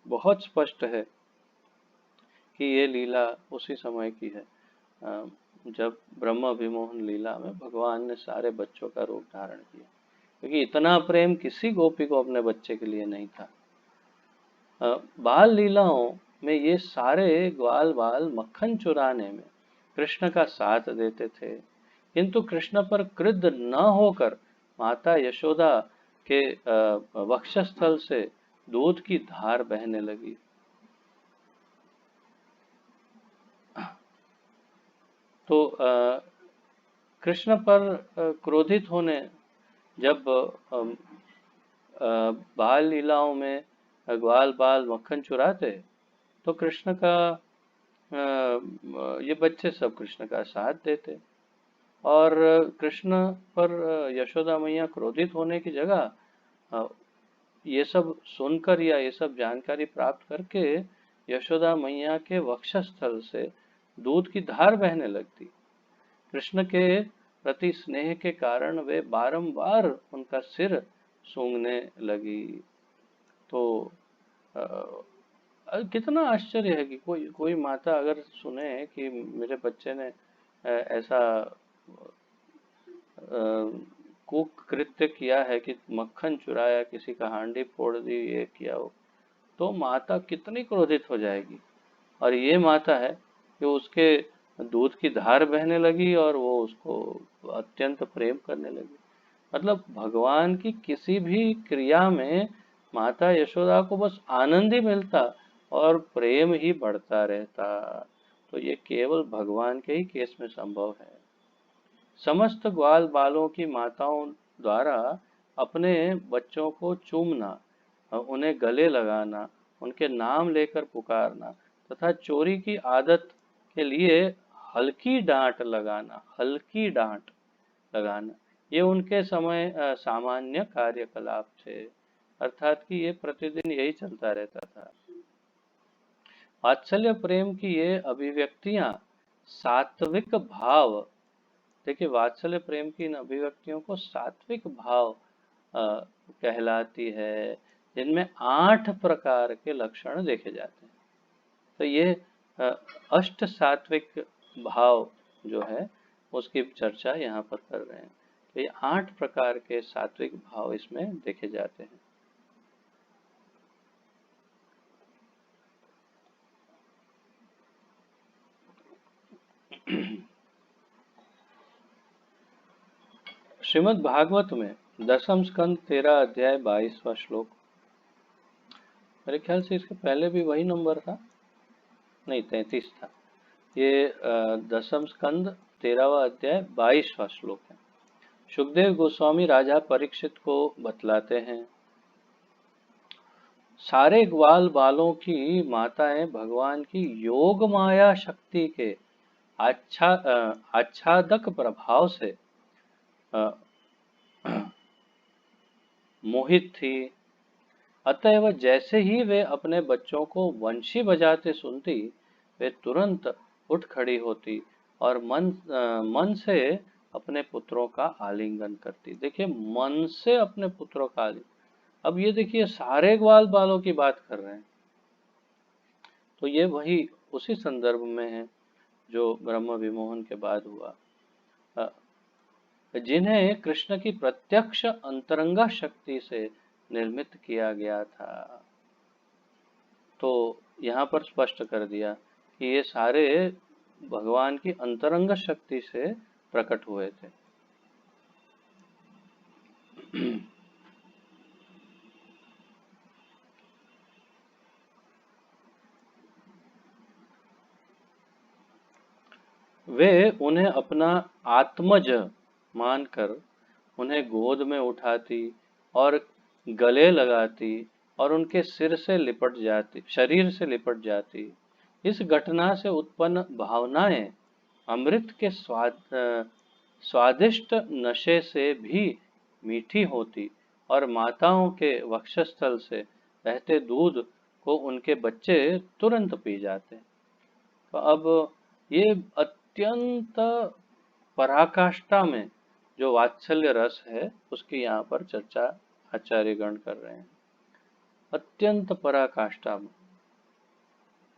बहुत स्पष्ट है कि ये लीला उसी समय की है जब ब्रह्म विमोहन लीला में भगवान ने सारे बच्चों का रूप धारण किया, क्योंकि इतना प्रेम किसी गोपी को अपने बच्चे के लिए नहीं था। बाल लीलाओं में ये सारे ग्वाल बाल मक्खन चुराने में कृष्ण का साथ देते थे, किंतु कृष्ण पर क्रुद्ध न होकर माता यशोदा के वक्षस्थल से दूध की धार बहने लगी। तो कृष्ण पर क्रोधित होने जब बाल लीलाओं में ग्वाल बाल मक्खन चुराते, तो कृष्ण का ये बच्चे सब कृष्ण का साथ देते और कृष्ण पर यशोदा मैया क्रोधित होने की जगह ये सब सुनकर या ये सब जानकारी प्राप्त करके यशोदा मैया के वक्षस्थल से दूध की धार बहने लगती। कृष्ण के प्रति स्नेह के कारण वे बारंबार उनका सिर सूंघने लगी। तो कितना आश्चर्य है कि कोई कोई माता अगर सुने कि मेरे बच्चे ने ऐसा कुकृत्य किया है कि मक्खन चुराया, किसी का हांडी फोड़ दी, ये किया हो, तो माता कितनी क्रोधित हो जाएगी। और ये माता है कि उसके दूध की धार बहने लगी और वो उसको अत्यंत प्रेम करने लगी। मतलब भगवान की किसी भी क्रिया में माता यशोदा को बस आनंद ही मिलता और प्रेम ही बढ़ता रहता। तो ये केवल भगवान के ही केस में संभव है। समस्त ग्वाल बालों की माताओं द्वारा अपने बच्चों को चूमना, उन्हें गले लगाना, उनके नाम लेकर पुकारना तथा चोरी की आदत के लिए हल्की डांट लगाना, ये उनके समय सामान्य कार्यकलाप थे। अर्थात कि ये प्रतिदिन यही चलता रहता था। वात्सल्य प्रेम की ये अभिव्यक्तियां सात्विक भाव, देखिए वात्सल्य प्रेम की इन अभिव्यक्तियों को सात्विक भाव कहलाती है, जिनमें 8 प्रकार के लक्षण देखे जाते हैं। तो ये अष्ट सात्विक भाव जो है उसकी चर्चा यहाँ पर कर रहे हैं। तो ये 8 प्रकार के सात्विक भाव इसमें देखे जाते हैं। श्रीमद् भागवत में दसम स्कंद 13 अध्याय 22वां श्लोक, मेरे ख्याल से इसके पहले भी वही नंबर था, नहीं 33 था। ये दसम स्कंद 13वां अध्याय 22वां श्लोक है। सुखदेव गोस्वामी राजा परीक्षित को बतलाते हैं, सारे ग्वाल बालों की माताएं भगवान की योग माया शक्ति के आच्छादक प्रभाव से मोहित थी। अतएव जैसे ही वे अपने बच्चों को वंशी बजाते सुनती, वे तुरंत उठ खड़ी होती और मन से अपने पुत्रों का आलिंगन करती। देखिए, मन से अपने पुत्रों का आलिंगन। अब ये देखिए, सारे ग्वाल बालों की बात कर रहे हैं, तो ये वही उसी संदर्भ में है जो ब्रह्म विमोहन के बाद हुआ, जिन्हें कृष्ण की प्रत्यक्ष अंतरंगा शक्ति से निर्मित किया गया था। तो यहाँ पर स्पष्ट कर दिया कि ये सारे भगवान की अंतरंग शक्ति से प्रकट हुए थे। वे उन्हें अपना आत्मज मानकर उन्हें गोद में उठाती और गले लगाती और उनके शरीर से लिपट जाती। इस घटना से उत्पन्न भावनाएं अमृत के स्वादिष्ट नशे से भी मीठी होती और माताओं के वक्षस्थल से बहते दूध को उनके बच्चे तुरंत पी जाते। तो अब ये अत्यंत पराकाष्ठा में जो वात्सल्य रस है उसकी यहाँ पर चर्चा आचार्यगण कर रहे हैं। अत्यंत पराकाष्ठा में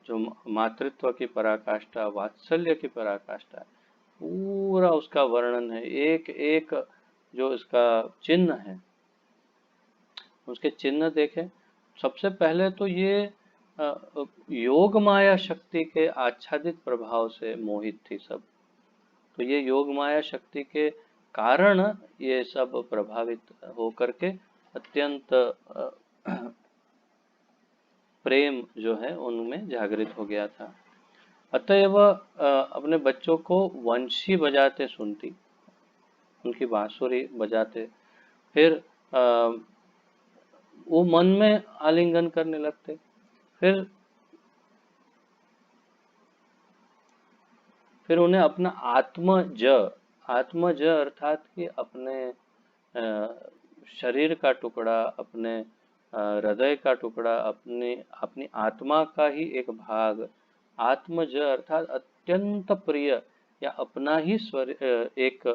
जो मातृत्व की पराकाष्ठा, वात्सल्य की पराकाष्ठा, पूरा उसका वर्णन है। एक एक जो इसका चिन्ह है, उसके चिन्ह देखें। सबसे पहले तो ये योग माया शक्ति के आच्छादित प्रभाव से मोहित थी सब। तो ये योग माया शक्ति के कारण ये सब प्रभावित होकर के अत्यंत प्रेम जो है उनमें जागृत हो गया था। अतएव अपने बच्चों को वंशी बजाते सुनती, उनकी बांसुरी बजाते, फिर वो मन में आलिंगन करने लगते। फिर उन्हें अपना आत्मज अर्थात कि अपने शरीर का टुकड़ा, अपने हृदय का टुकड़ा, अपनी आत्मा का ही एक भाग, आत्मज अर्थात अत्यंत प्रिय या अपना ही एक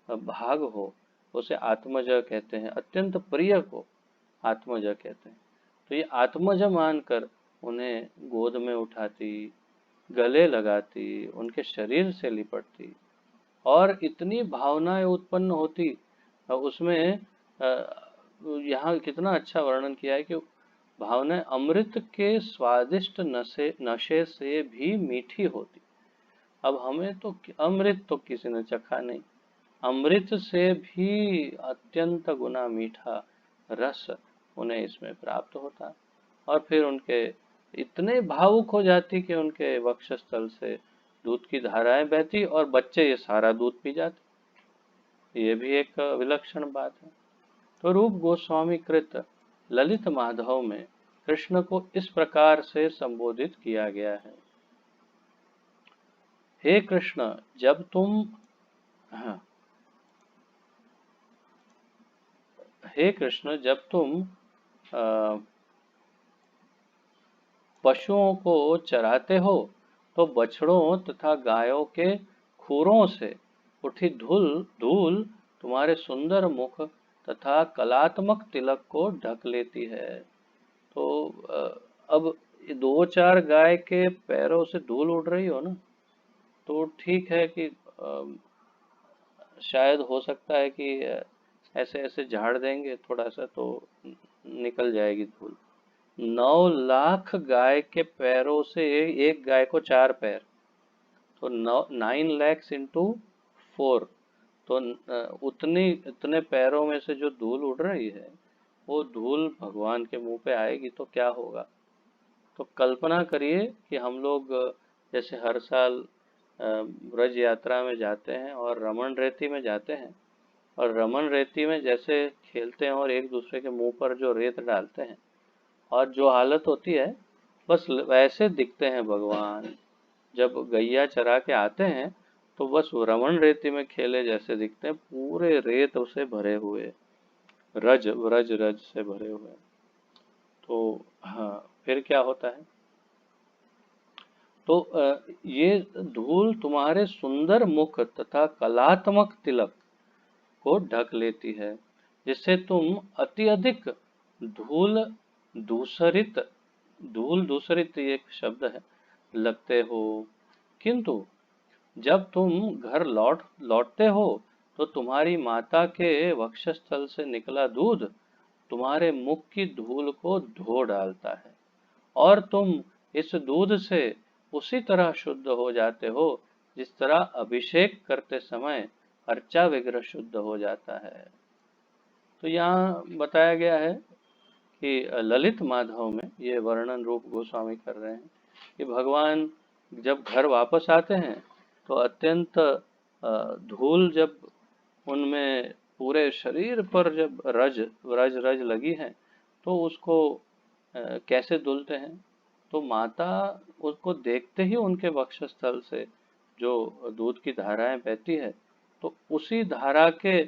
भाग हो, उसे आत्मज कहते हैं। अत्यंत प्रिय को आत्मज कहते हैं। तो ये आत्मज मानकर उन्हें गोद में उठाती, गले लगाती, उनके शरीर से लिपटती और इतनी भावनाएं उत्पन्न होती। उसमें यहाँ कितना अच्छा वर्णन किया है कि भावनाएं अमृत के स्वादिष्ट नशे से भी मीठी होती। अब हमें तो अमृत तो किसी ने चखा नहीं, अमृत से भी अत्यंत गुना मीठा रस उन्हें इसमें प्राप्त होता और फिर उनके इतने भावुक हो जाती कि उनके वक्षस्थल से दूध की धाराएं बहती और बच्चे ये सारा दूध पी जाते। ये भी एक विलक्षण बात है। तो रूप गोस्वामी कृत ललित माधव में कृष्ण को इस प्रकार से संबोधित किया गया है, हे कृष्ण, जब तुम हे कृष्ण, जब तुम पशुओं को चराते हो तो बछड़ों तथा गायों के खुरों से उठी धूल तुम्हारे सुंदर मुख तथा कलात्मक तिलक को ढक लेती है। तो अब 2-4 गाय के पैरों से धूल उड़ रही हो ना, तो ठीक है कि शायद हो सकता है कि ऐसे ऐसे झाड़ देंगे थोड़ा सा तो निकल जाएगी धूल। 9 लाख गाय के पैरों से एक गाय को 4 पैर, तो 9 lakhs इंटू 4, तो उतनी इतने पैरों में से जो धूल उड़ रही है वो धूल भगवान के मुंह पे आएगी तो क्या होगा। तो कल्पना करिए कि हम लोग जैसे हर साल ब्रज यात्रा में जाते हैं और रमन रेती में जाते हैं, और रमन रेती में जैसे खेलते हैं और एक दूसरे के मुंह पर जो रेत डालते हैं और जो हालत होती है, बस वैसे दिखते हैं भगवान। जब गैया चरा के आते हैं तो बस वो रमन रेती में खेले जैसे दिखते हैं, पूरे रेत से भरे हुए, रज रज रज से भरे हुए। तो हाँ, फिर क्या होता है, तो ये धूल तुम्हारे सुंदर मुख तथा कलात्मक तिलक को ढक लेती है, जिससे तुम अति अधिक धूल दूसरित, धूल दूसरित ये एक शब्द है, लगते हो। किंतु जब तुम घर लौटते हो तो तुम्हारी माता के वक्षस्थल से निकला दूध तुम्हारे मुख की धूल को धो डालता है, और तुम इस दूध से उसी तरह शुद्ध हो जाते हो जिस तरह अभिषेक करते समय अर्चा विग्रह शुद्ध हो जाता है। तो यहाँ बताया गया है कि ललित माधव में ये वर्णन रूप गोस्वामी कर रहे हैं कि भगवान जब घर वापस आते हैं तो अत्यंत धूल जब उनमें पूरे शरीर पर जब रज रज रज लगी है तो उसको कैसे धुलते हैं, तो माता उसको देखते ही उनके वक्षस्थल से जो दूध की धाराएं बहती है, तो उसी धारा के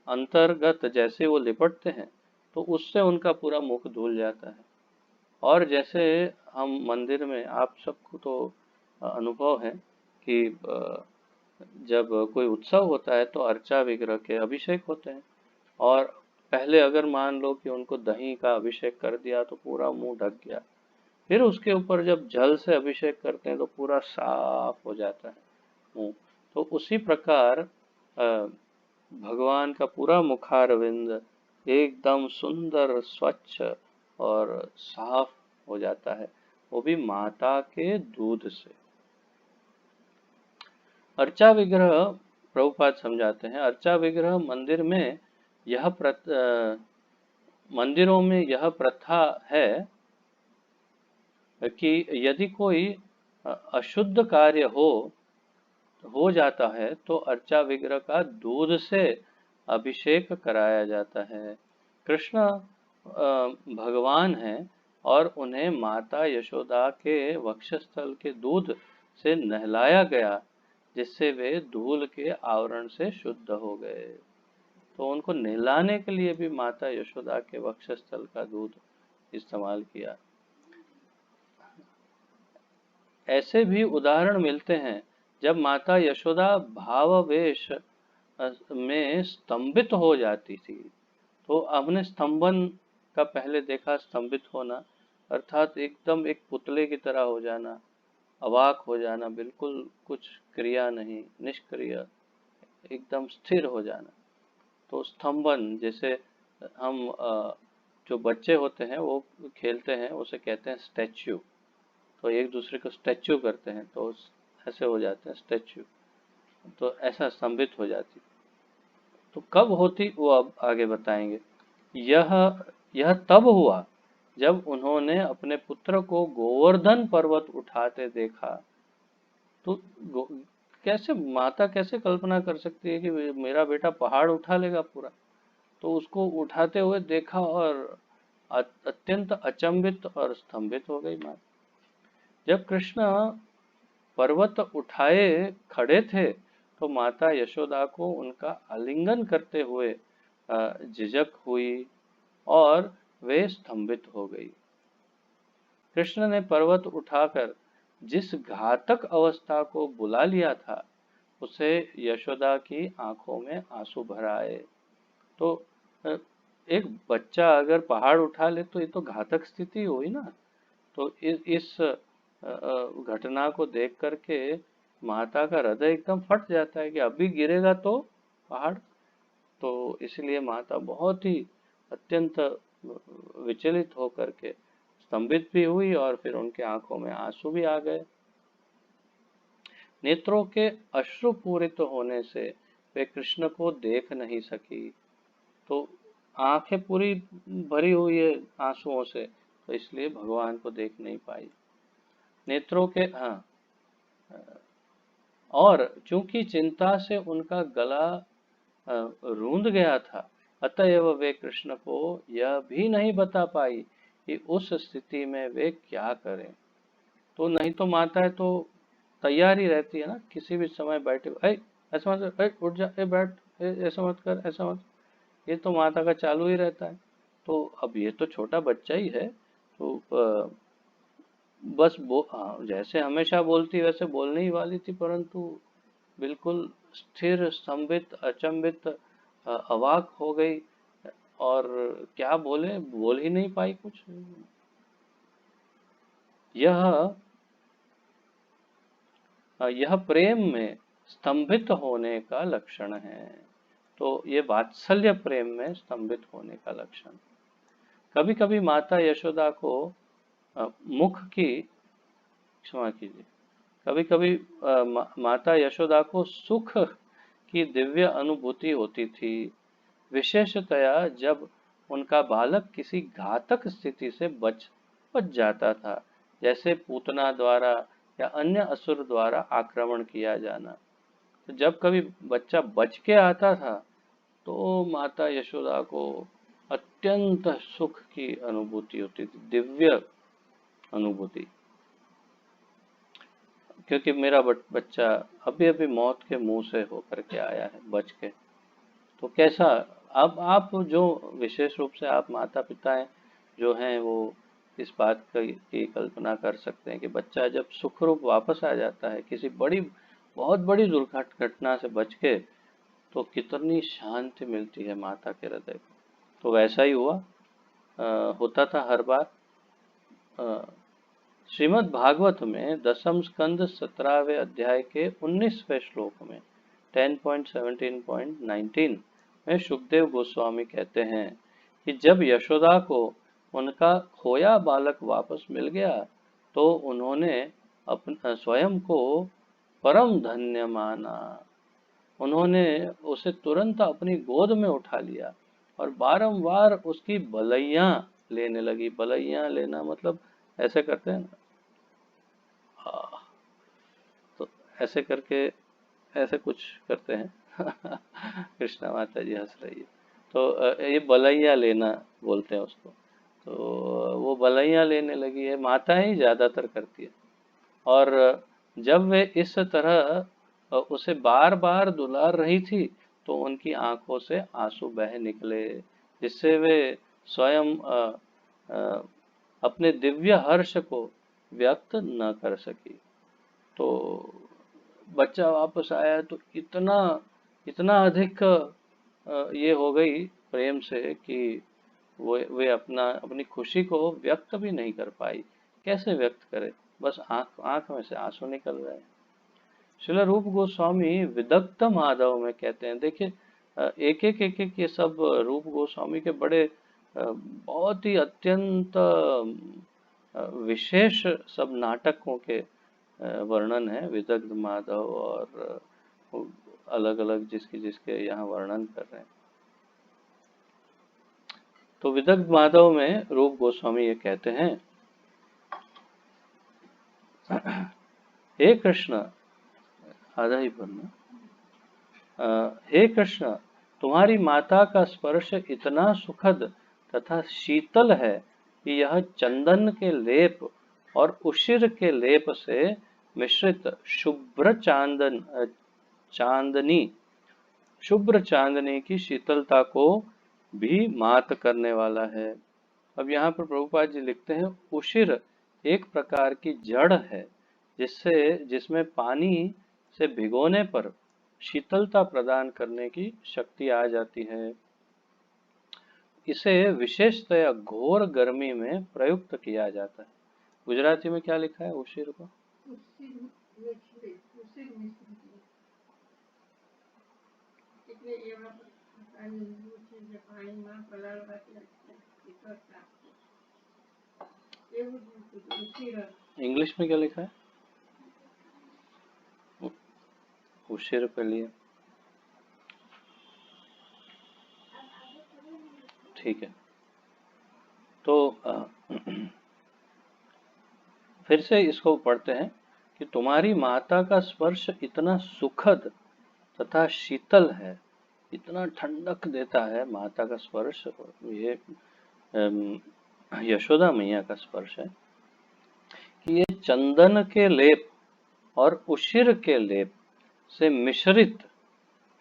अंतर्गत जैसे वो लिपटते हैं तो उससे उनका पूरा मुख धुल जाता है। और जैसे हम मंदिर में, आप सबको तो अनुभव है कि जब कोई उत्सव होता है तो अर्चा विग्रह के अभिषेक होते हैं, और पहले अगर मान लो कि उनको दही का अभिषेक कर दिया तो पूरा मुंह ढक गया, फिर उसके ऊपर जब जल से अभिषेक करते हैं तो पूरा साफ हो जाता है मुंह। तो उसी प्रकार भगवान का पूरा मुखारविंद एकदम सुंदर स्वच्छ और साफ हो जाता है, वो भी माता के दूध से। अर्चा विग्रह, प्रभुपाद समझाते हैं, अर्चा विग्रह मंदिर में यह मंदिरों में यह प्रथा है कि यदि कोई अशुद्ध कार्य हो जाता है तो अर्चा विग्रह का दूध से अभिषेक कराया जाता है। कृष्ण भगवान हैं और उन्हें माता यशोदा के वक्षस्थल के दूध से नहलाया गया, जिससे वे धूल के आवरण से शुद्ध हो गए। तो उनको नहलाने के लिए भी माता यशोदा के वक्षस्थल का दूध इस्तेमाल किया। ऐसे भी उदाहरण मिलते हैं जब माता यशोदा भावावेश में स्तंभित हो जाती थी। तो हमने स्तंभन का पहले देखा, स्तंभित होना अर्थात एकदम एक पुतले की तरह हो जाना, अवाक हो जाना, बिल्कुल कुछ क्रिया नहीं, निष्क्रिय, एकदम स्थिर हो जाना। तो स्तंभन, जैसे हम जो बच्चे होते हैं वो खेलते हैं, उसे कहते हैं स्टैच्यू। तो एक दूसरे को स्टैच्यू करते हैं तो ऐसे हो जाते हैं स्टैच्यू, तो ऐसा स्तंभित हो जाती। तो कब होती वो अब आगे बताएंगे। यह यह तब हुआ जब उन्होंने अपने पुत्र को गोवर्धन पर्वत उठाते देखा। तो कैसे माता कैसे कल्पना कर सकती है कि मेरा बेटा पहाड़ उठा लेगा पूरा। तो उसको उठाते हुए देखा और अत्यंत अचंभित और स्तंभित हो गई माँ। जब कृष्ण पर्वत उठाए खड़े थे तो माता यशोदा को उनका आलिंगन करते हुए झिझक हुई और वे स्तंभित हो गई। कृष्ण ने पर्वत उठाकर जिस घातक अवस्था को बुला लिया था उसे यशोदा की आंखों में आंसू भर आए। तो एक बच्चा अगर पहाड़ उठा ले तो ये तो घातक स्थिति हुई ना। तो इस घटना को देख करके माता का हृदय एकदम फट जाता है कि अभी गिरेगा तो पहाड़। तो इसलिए माता बहुत ही अत्यंत विचलित होकर के स्तंभित भी हुई और फिर उनके आंखों में आंसू भी आ गए। नेत्रों के अश्रुपूरित होने से वे कृष्ण को देख नहीं सकी। तो आंखें पूरी भरी हुई है आंसुओं से, तो इसलिए भगवान को देख नहीं पाई। नेत्रों के हाँ, और चूंकि चिंता से उनका गला रूंध गया था, अतएव वे कृष्ण को यह भी नहीं बता पाई कि उस स्थिति में वे क्या करें। तो नहीं तो माता है तो तैयार ही रहती है ना, किसी भी समय बैठे, ऐ ऐसा मत कर, ऐ उठ जा, ऐ बैठ, ऐसा मत कर, ऐसा मत, ये तो माता का चालू ही रहता है। तो अब ये तो छोटा बच्चा ही है, तो बस जैसे हमेशा बोलती वैसे बोलने ही वाली थी, परंतु बिल्कुल स्थिर, स्तंभित, अचंभित, अवाक हो गई और क्या बोले, बोल ही नहीं पाई कुछ। यह यह प्रेम में स्तंभित होने का लक्षण है। तो ये वात्सल्य प्रेम में स्तंभित होने का लक्षण। कभी कभी माता यशोदा को मुख की, क्षमा कीजिए, कभी कभी माता यशोदा को सुख की दिव्य अनुभूति होती थी, विशेषतया जब उनका बालक किसी घातक स्थिति से बच बच जाता था, जैसे पूतना द्वारा या अन्य असुर द्वारा आक्रमण किया जाना। तो जब कभी बच्चा बच के आता था तो माता यशोदा को अत्यंत सुख की अनुभूति होती थी, दिव्य अनुभूति। क्योंकि मेरा बच्चा अभी अभी मौत के मुंह से होकर के आया है, बच के। तो कैसा, अब आप जो विशेष रूप से आप माता पिता हैं जो हैं, वो इस बात की कल्पना कर सकते हैं कि बच्चा जब सुखरूप वापस आ जाता है किसी बड़ी, बहुत बड़ी दुर्घटना से बच के, तो कितनी शांति मिलती है माता के हृदय को। तो वैसा ही हुआ, होता था हर बार। श्रीमद् भागवत में दसम स्कंद 17वें अध्याय के 19वें श्लोक में 10.17.19 में सुखदेव गोस्वामी कहते हैं कि जब यशोदा को उनका खोया बालक वापस मिल गया तो उन्होंने अपना स्वयं को परम धन्य माना। उन्होंने उसे तुरंत अपनी गोद में उठा लिया और बारंबार उसकी बलैया लेने लगी। बलैया लेना मतलब ऐसे करते हैं ना, तो ऐसे करके ऐसे कुछ करते हैं। कृष्णा माता जी हंस रही है। तो ये बलैया लेना बोलते हैं उसको। तो वो बलैया लेने लगी है, माताएं ही ज्यादातर करती है। और जब वे इस तरह उसे बार बार दुलार रही थी तो उनकी आंखों से आंसू बह निकले, जिससे वे स्वयं अपने दिव्य हर्ष को व्यक्त न कर सकी। तो बच्चा वापस आया तो इतना इतना अधिक ये हो गई प्रेम से कि वो वे अपनी खुशी को व्यक्त भी नहीं कर पाई। कैसे व्यक्त करे, बस आंख आंख में से आंसू निकल रहे हैं। श्रील रूप गोस्वामी विदग्ध माधव में कहते हैं, देखिए एक एक ये सब रूप गोस्वामी के बड़े बहुत ही अत्यंत विशेष सब नाटकों के वर्णन है, विदग्ध माधव, और अलग अलग जिसके जिसके यहाँ वर्णन कर रहे हैं। तो विदग्ध माधव में रूप गोस्वामी ये कहते हैं, हे कृष्ण, आधा ही पढ़ना, हे कृष्ण, तुम्हारी माता का स्पर्श इतना सुखद तथा शीतल है कि यह चंदन के लेप और उशिर के लेप से मिश्रित चांदनी शुभ्र चांदनी की शीतलता को भी मात करने वाला है। अब यहाँ पर प्रभुपाद जी लिखते हैं, उशिर एक प्रकार की जड़ है जिसमें पानी से भिगोने पर शीतलता प्रदान करने की शक्ति आ जाती है। इसे विशेषतया घोर गर्मी में प्रयुक्त किया जाता है। गुजराती में क्या लिखा है उशिर को? इंग्लिश में क्या लिखा है? उशिर पे लिए, ठीक है। तो फिर से इसको पढ़ते हैं कि तुम्हारी माता का स्पर्श इतना सुखद तथा शीतल है, इतना ठंडक देता है माता का स्पर्श। ये यशोदा मैया का स्पर्श है कि ये चंदन के लेप और उशिर के लेप से मिश्रित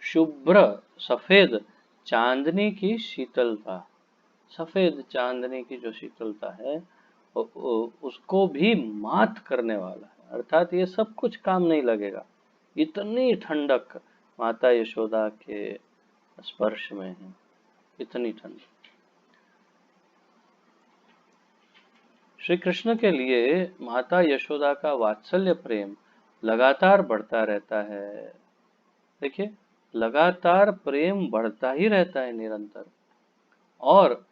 शुभ्र सफेद चांदनी की शीतलता, सफेद चांदनी की जो शीतलता है उसको भी मात करने वाला है, अर्थात ये सब कुछ काम नहीं लगेगा, इतनी ठंडक माता यशोदा के स्पर्श में है, इतनी ठंडक। श्री कृष्ण के लिए माता यशोदा का वात्सल्य प्रेम लगातार बढ़ता रहता है। देखिए, लगातार प्रेम बढ़ता ही रहता है निरंतर, और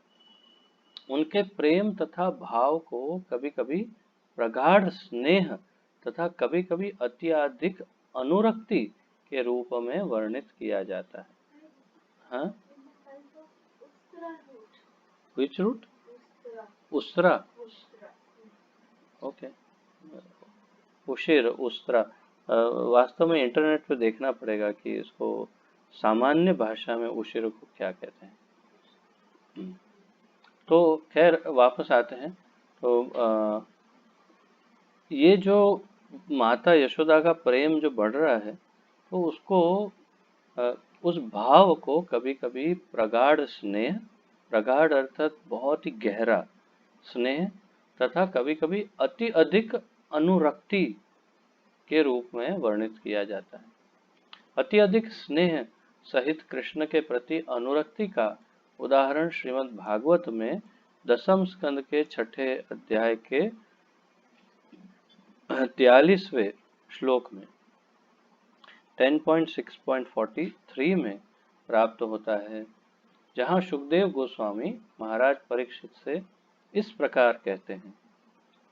उनके प्रेम तथा भाव को कभी कभी प्रगाढ़ स्नेह तथा कभी कभी अत्यधिक अनुरक्ति के रूप में वर्णित किया जाता है। हाँ, विच रूट? उस्तरा, ओके, उशिर, उस्तरा। वास्तव में इंटरनेट पे देखना पड़ेगा कि इसको सामान्य भाषा में उशिर को क्या कहते हैं। तो खैर वापस आते हैं। तो ये जो माता यशोदा का प्रेम जो बढ़ रहा है, तो उसको उस भाव को कभी कभी प्रगाढ़ स्नेह, प्रगाढ़ अर्थात बहुत ही गहरा स्नेह, तथा कभी कभी अति अधिक अनुरक्ति के रूप में वर्णित किया जाता है। अति अधिक स्नेह सहित कृष्ण के प्रति अनुरक्ति का उदाहरण श्रीमद् भागवत में दसम स्कंद के 6ठे अध्याय के 43वें श्लोक में 10.6.43 में प्राप्त होता है, जहाँ सुखदेव गोस्वामी महाराज परीक्षित से इस प्रकार कहते हैं,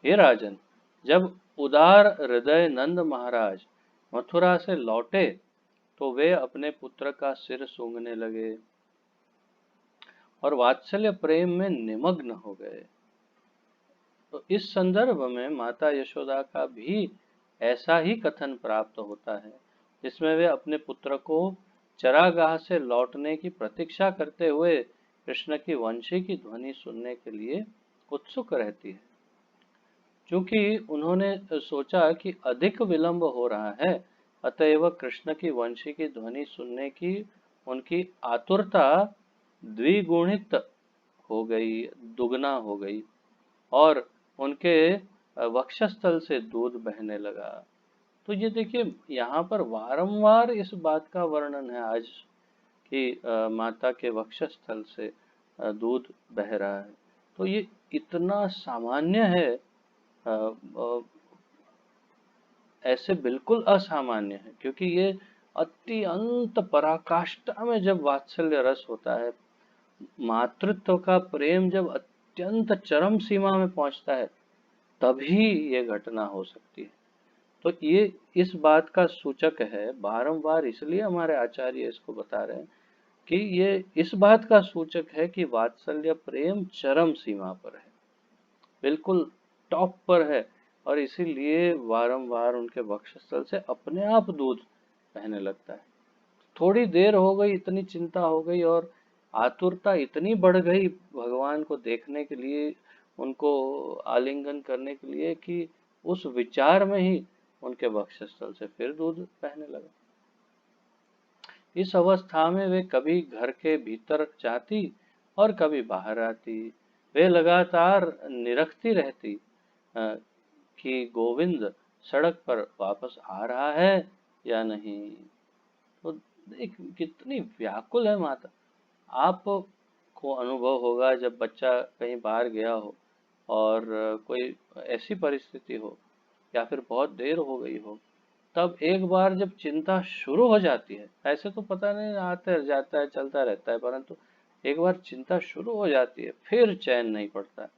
हे राजन, जब उदार हृदय नंद महाराज मथुरा से लौटे तो वे अपने पुत्र का सिर सूंघने लगे और वात्सल्य प्रेम में निमग्न हो गए। तो इस संदर्भ में माता यशोदा का भी ऐसा ही कथन प्राप्त होता है, जिसमें वे अपने पुत्र को चरागाह से लौटने की प्रतीक्षा करते हुए कृष्ण की वंशी की ध्वनि सुनने के लिए उत्सुक रहती है। क्योंकि उन्होंने सोचा कि अधिक विलंब हो रहा है, अतएव कृष्ण की वंशी की ध्वनि सुनने की उनकी आतुरता द्विगुणित हो गई, दुगना हो गई, और उनके वक्षस्थल से दूध बहने लगा। तो ये देखिए, यहाँ पर वारंवार इस बात का वर्णन है आज कि माता के वक्षस्थल से दूध बह रहा है। तो ये इतना सामान्य है, ऐसे बिल्कुल असामान्य है, क्योंकि ये अत्यंत पराकाष्ठा में जब वात्सल्य रस होता है, मातृत्व का प्रेम जब अत्यंत चरम सीमा में पहुंचता है, तभी ये घटना हो सकती है। तो ये इस बात का सूचक है, बारंबार इसलिए हमारे आचार्य इसको बता रहे हैं कि ये इस बात का सूचक है कि वात्सल्य प्रेम चरम सीमा पर है, बिल्कुल टॉप पर है, और इसीलिए वारंवार उनके वक्षस्थल से अपने आप दूध बहने लगता है। थोड़ी देर हो गई, इतनी चिंता हो गई और आतुरता इतनी बढ़ गई भगवान को देखने के लिए, उनको आलिंगन करने के लिए, कि उस विचार में ही उनके वक्षस्थल से फिर दूध बहने लगा। इस अवस्था में वे कभी घर के भीतर जाती और कभी बाहर आती। वे लगातार निरखती रहती कि गोविंद सड़क पर वापस आ रहा है या नहीं। तो एक कितनी व्याकुल है माता। आप को अनुभव होगा जब बच्चा कहीं बाहर गया हो और कोई ऐसी परिस्थिति हो या फिर बहुत देर हो गई हो तब एक बार जब चिंता शुरू हो जाती है, ऐसे तो पता नहीं आता जाता है चलता रहता है, परंतु एक बार चिंता शुरू हो जाती है फिर चैन नहीं पड़ता है।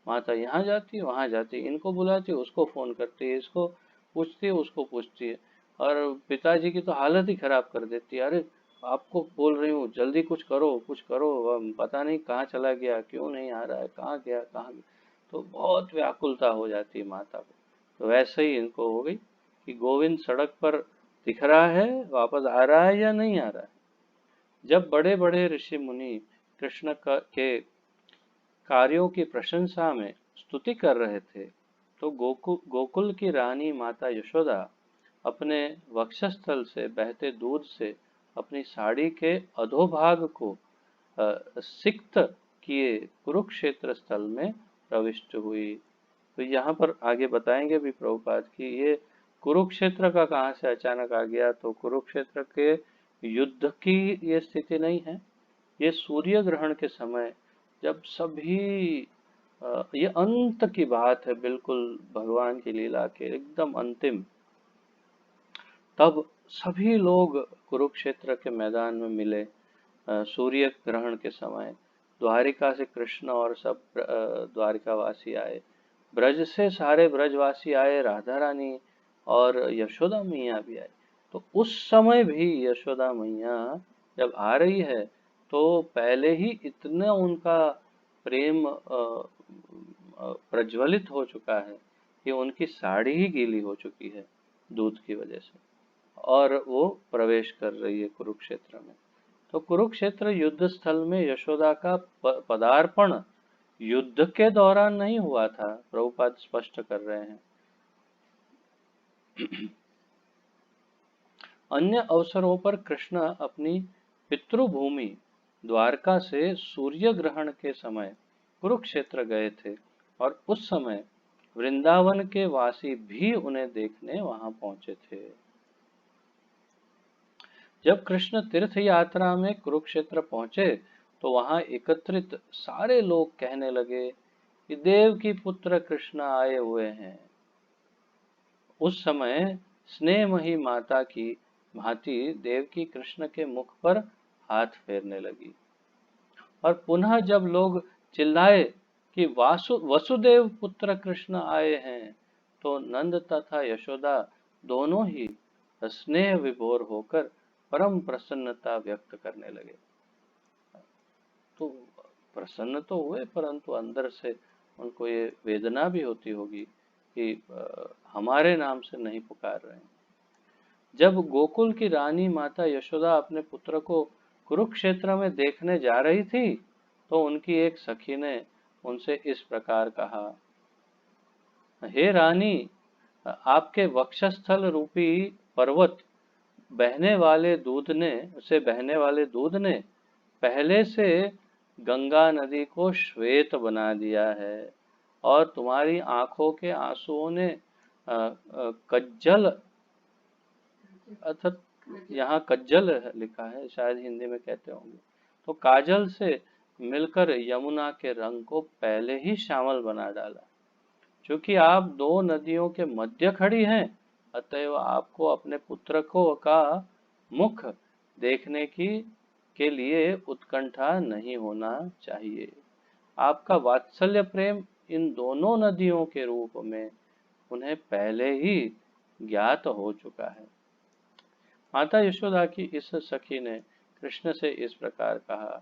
माता यहाँ जाती है वहाँ जाती है, इनको बुलाती है उसको फोन करती है, इसको पूछती है उसको पूछती है, और पिताजी की तो हालत ही खराब कर देती है। अरे आपको बोल रही हूँ जल्दी कुछ करो कुछ करो, पता नहीं कहाँ चला गया, क्यों नहीं आ रहा है, कहाँ गया कहाँ गया। तो बहुत व्याकुलता हो जाती है माता को। तो वैसे ही इनको हो गई कि गोविंद सड़क पर दिख रहा है, वापस आ रहा है या नहीं आ रहा है। जब बड़े बड़े ऋषि मुनि कृष्ण के कार्यों की प्रशंसा में स्तुति कर रहे थे, तो गोकुल की रानी माता यशोदा अपने वक्षस्थल से बहते दूध से अपनी साड़ी के अधोभाग को सिक्त किए कुरुक्षेत्र स्थल में प्रविष्ट हुई। तो यहाँ पर आगे बताएंगे भी प्रभुपाद की ये कुरुक्षेत्र का कहाँ से अचानक आ गया। तो कुरुक्षेत्र के युद्ध की ये स्थिति नहीं है, ये सूर्य ग्रहण के समय जब सभी ये अंत की बात है, बिल्कुल भगवान की लीला के एकदम अंतिम। तब सभी लोग कुरुक्षेत्र के मैदान में मिले सूर्य ग्रहण के समय। द्वारिका से कृष्ण और सब द्वारिकावासी आए, ब्रज से सारे ब्रजवासी आए, राधा रानी और यशोदा मैया भी आई। तो उस समय भी यशोदा मैया जब आ रही है तो पहले ही इतना उनका प्रेम प्रज्वलित हो चुका है कि उनकी साड़ी ही गीली हो चुकी है दूध की वजह से, और वो प्रवेश कर रही है कुरुक्षेत्र में। तो कुरुक्षेत्र युद्ध स्थल में यशोदा का पदार्पण युद्ध के दौरान नहीं हुआ था, प्रभुपाद स्पष्ट कर रहे हैं। अन्य अवसरों पर कृष्ण अपनी पितृभूमि द्वारका से सूर्य ग्रहण के समय कुरुक्षेत्र गए थे, और उस समय वृंदावन के वासी भी उन्हें देखने वहां पहुंचे थे। जब कृष्ण तीर्थ यात्रा में कुरुक्षेत्र पहुंचे तो वहां एकत्रित सारे लोग कहने लगे कि देव की पुत्र कृष्ण आए हुए हैं। उस समय स्नेहमयी माता की भांति देवकी कृष्ण के मुख पर हाथ फेरने लगी, और पुनः जब लोग चिल्लाए कि वसुदेव पुत्र कृष्ण आए हैं, तो नंद तथा यशोदा दोनों ही स्नेह विभोर होकर परम प्रसन्नता व्यक्त करने लगे। तो प्रसन्न तो हुए, परंतु अंदर से उनको ये वेदना भी होती होगी कि हमारे नाम से नहीं पुकार रहे हैं। जब गोकुल की रानी माता यशोदा अपने पुत्र को कुरुक्षेत्र में देखने जा रही थी, तो उनकी एक सखी ने उनसे इस प्रकार कहा, हे रानी, आपके वक्षस्थल रूपी पर्वत बहने वाले दूध ने पहले से गंगा नदी को श्वेत बना दिया है, और तुम्हारी आंखों के आंसुओं ने कज्जल, अर्थात यहाँ कज्जल लिखा है, शायद हिंदी में कहते होंगे, तो काजल से मिलकर यमुना के रंग को पहले ही श्यामल बना डाला। क्योंकि आप दो नदियों के मध्य खड़ी हैं, अतएव आपको अपने पुत्र को का मुख देखने के लिए उत्कंठा नहीं होना चाहिए। आपका वात्सल्य प्रेम इन दोनों नदियों के रूप में उन्हें पहले ही ज्ञात हो चुका है। माता यशोदा की इस सखी ने कृष्ण से इस प्रकार कहा।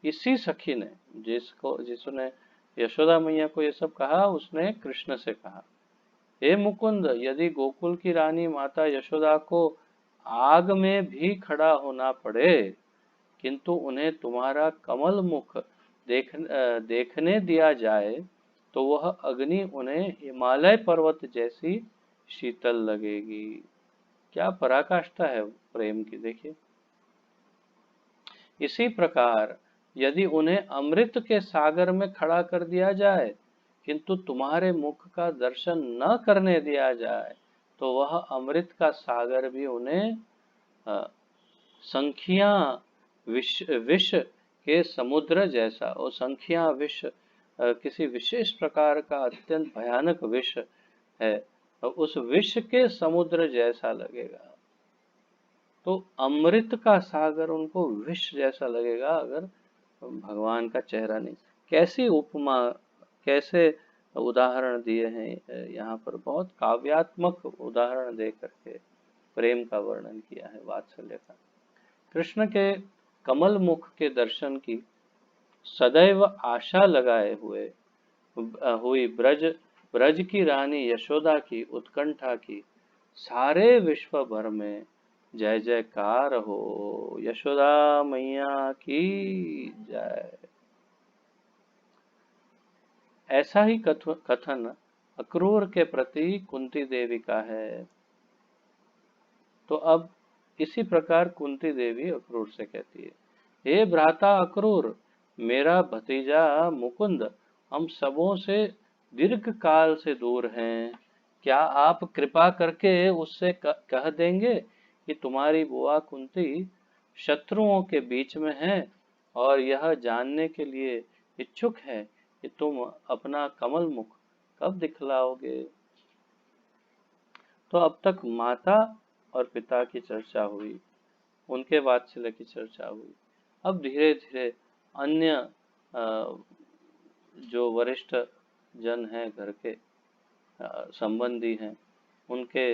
इसी सखी ने जिसने यशोदा मैया को ये सब कहा, उसने कृष्ण से कहा, हे मुकुंद, यदि गोकुल की रानी माता यशोदा को आग में भी खड़ा होना पड़े, किंतु उन्हें तुम्हारा कमल मुख देखने दिया जाए, तो वह अग्नि उन्हें हिमालय पर्वत जैसी शीतल लगेगी। क्या पराकाष्ठा है प्रेम की, देखिए। इसी प्रकार यदि उन्हें अमृत के सागर में खड़ा कर दिया जाए, किंतु तुम्हारे मुख का दर्शन न करने दिया जाए, तो वह अमृत का सागर भी उन्हें संख्या विष के समुद्र जैसा, और संख्या विष किसी विशेष प्रकार का अत्यंत भयानक विष है, उस विष के समुद्र जैसा लगेगा। तो अमृत का सागर उनको विष जैसा लगेगा अगर भगवान का चेहरा नहीं। कैसी उपमा, कैसे उदाहरण दिए हैं यहाँ पर, बहुत काव्यात्मक उदाहरण दे करके प्रेम का वर्णन किया है, वात्सल्य का। कृष्ण के कमल मुख के दर्शन की सदैव आशा लगाए हुए हुई ब्रज ब्रज की रानी यशोदा की उत्कंठा की सारे विश्व भर में जय जयकार हो। यशोदा मैया की जय। ऐसा ही कथन अक्रूर के प्रति कुंती देवी का है। तो अब इसी प्रकार कुंती देवी अक्रूर से कहती है, हे भ्राता अक्रूर, मेरा भतीजा मुकुंद हम सबों से दीर्घ काल से दूर हैं। क्या आप कृपा करके उससे कह देंगे कि तुम्हारी बुआ कुंती शत्रुओं के बीच में है और यह जानने के लिए इच्छुक है कि तुम अपना कमल मुख कब दिखलाओगे। तो अब तक माता और पिता की चर्चा हुई, उनके वात्सल्य की चर्चा हुई। अब धीरे धीरे अन्य जो वरिष्ठ जन हैं, घर के संबंधी हैं, उनके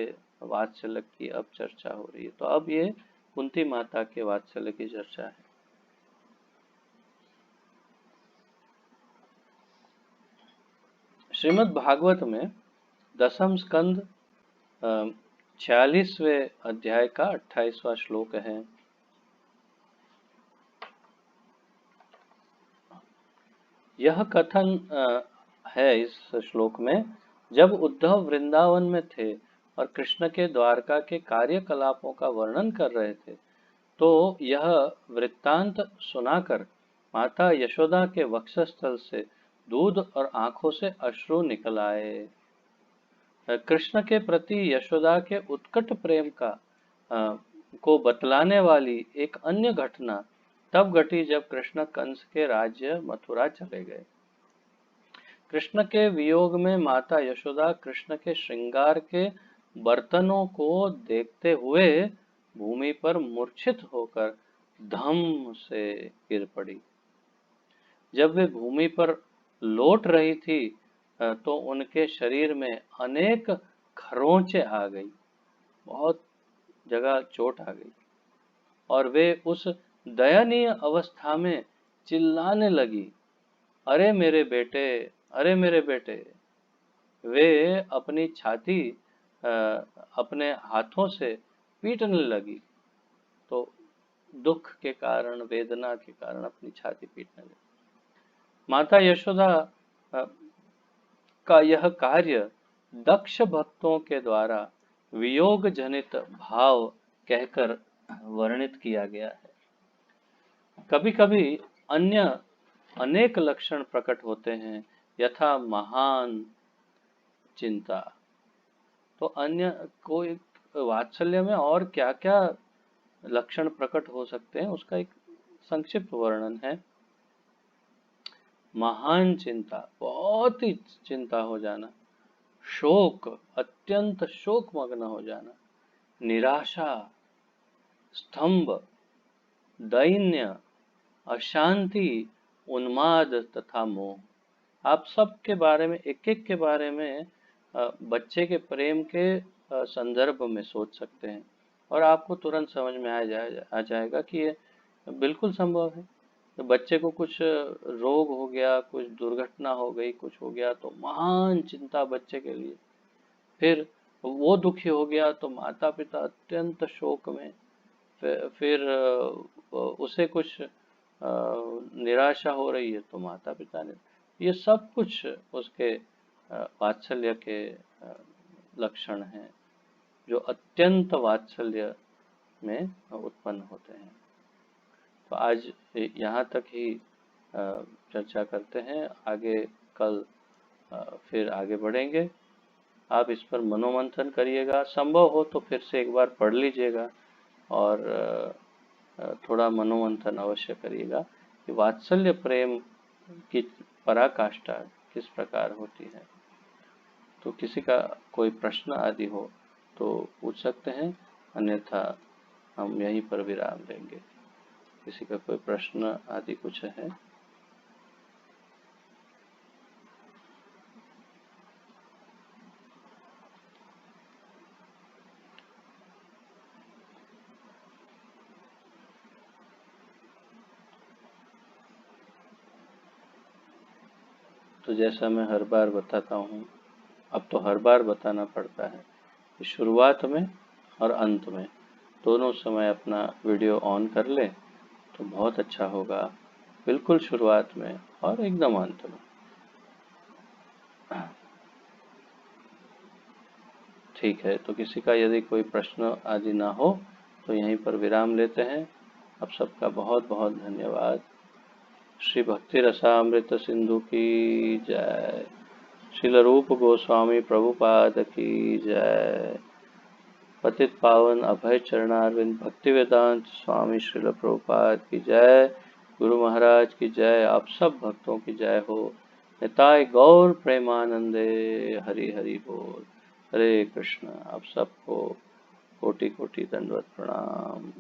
वात्सल्य की अब चर्चा हो रही है। तो अब ये कुंती माता के वात्सल्य की चर्चा है। श्रीमद् भागवत में दसम स्कंद 46वें अध्याय का 28वां श्लोक है। यह कथन है इस श्लोक में, जब उद्धव वृंदावन में थे और कृष्ण के द्वारका के कार्यकलापों का वर्णन कर रहे थे, तो यह वृत्तांत सुनाकर माता यशोदा के वक्षस्थल से दूध और आंखों से अश्रु निकल आए। कृष्ण के प्रति यशोदा के उत्कट प्रेम को बतलाने वाली एक अन्य घटना तब घटी जब कृष्ण कंस के राज्य मथुरा चले गए। कृष्ण के वियोग में माता यशोदा कृष्ण के श्रृंगार के बर्तनों को देखते हुए भूमि पर मूर्छित होकर धम से गिर पड़ी। जब वे भूमि पर लौट रही थी तो उनके शरीर में अनेक खरोंचे आ गई, बहुत जगह चोट आ गई, और वे उस दयनीय अवस्था में चिल्लाने लगी, अरे मेरे बेटे, अरे मेरे बेटे। वे अपनी छाती अपने हाथों से पीटने लगी। तो दुख के कारण, वेदना के कारण अपनी छाती पीटने लगी। माता यशोदा का यह कार्य दक्ष भक्तों के द्वारा वियोग जनित भाव कहकर वर्णित किया गया है। कभी कभी अन्य अनेक लक्षण प्रकट होते हैं, यथा महान चिंता। तो अन्य कोई वात्सल्य में और क्या क्या लक्षण प्रकट हो सकते हैं, उसका एक संक्षिप्त वर्णन है। महान चिंता, बहुत ही चिंता हो जाना। शोक, अत्यंत शोक मग्न हो जाना। निराशा, स्तंभ, दैन्य, अशांति, उन्माद तथा मोह। आप सब के बारे में, एक एक के बारे में बच्चे के प्रेम के संदर्भ में सोच सकते हैं और आपको तुरंत समझ में आ जाएगा कि ये बिल्कुल संभव है। तो बच्चे को कुछ रोग हो गया, कुछ दुर्घटना हो गई, कुछ हो गया तो महान चिंता बच्चे के लिए। फिर वो दुखी हो गया तो माता पिता अत्यंत शोक में। फिर उसे कुछ निराशा हो रही है तो माता पिता ने, ये सब कुछ उसके वात्सल्य के लक्षण हैं जो अत्यंत वात्सल्य में उत्पन्न होते हैं। तो आज यहाँ तक ही चर्चा करते हैं, आगे कल फिर आगे बढ़ेंगे। आप इस पर मनोमंथन करिएगा, संभव हो तो फिर से एक बार पढ़ लीजिएगा और थोड़ा मनोमंथन अवश्य करिएगा कि वात्सल्य प्रेम की पराकाष्ठा किस प्रकार होती है। तो किसी का कोई प्रश्न आदि हो तो पूछ सकते हैं, अन्यथा हम यहीं पर विराम लेंगे। किसी का कोई प्रश्न आदि कुछ है? तो जैसा मैं हर बार बताता हूँ, अब तो हर बार बताना पड़ता है कि शुरुआत में और अंत में दोनों समय अपना वीडियो ऑन कर ले तो बहुत अच्छा होगा। बिल्कुल शुरुआत में और एकदम अंत में। ठीक है, तो किसी का यदि कोई प्रश्न आदि ना हो तो यहीं पर विराम लेते हैं। आप सबका बहुत बहुत धन्यवाद। श्री भक्ति रसामृत सिंधु की जय। श्रील रूप गोस्वामी प्रभुपाद की जय। पतित पावन अभय चरणारविंद भक्ति वेदांत स्वामी श्रील प्रभुपाद की जय। गुरु महाराज की जय। आप सब भक्तों की जय हो। निताय गौर प्रेमानंदे। हरि हरि बोल। हरे कृष्ण। आप सबको कोटि कोटि दंडवत प्रणाम।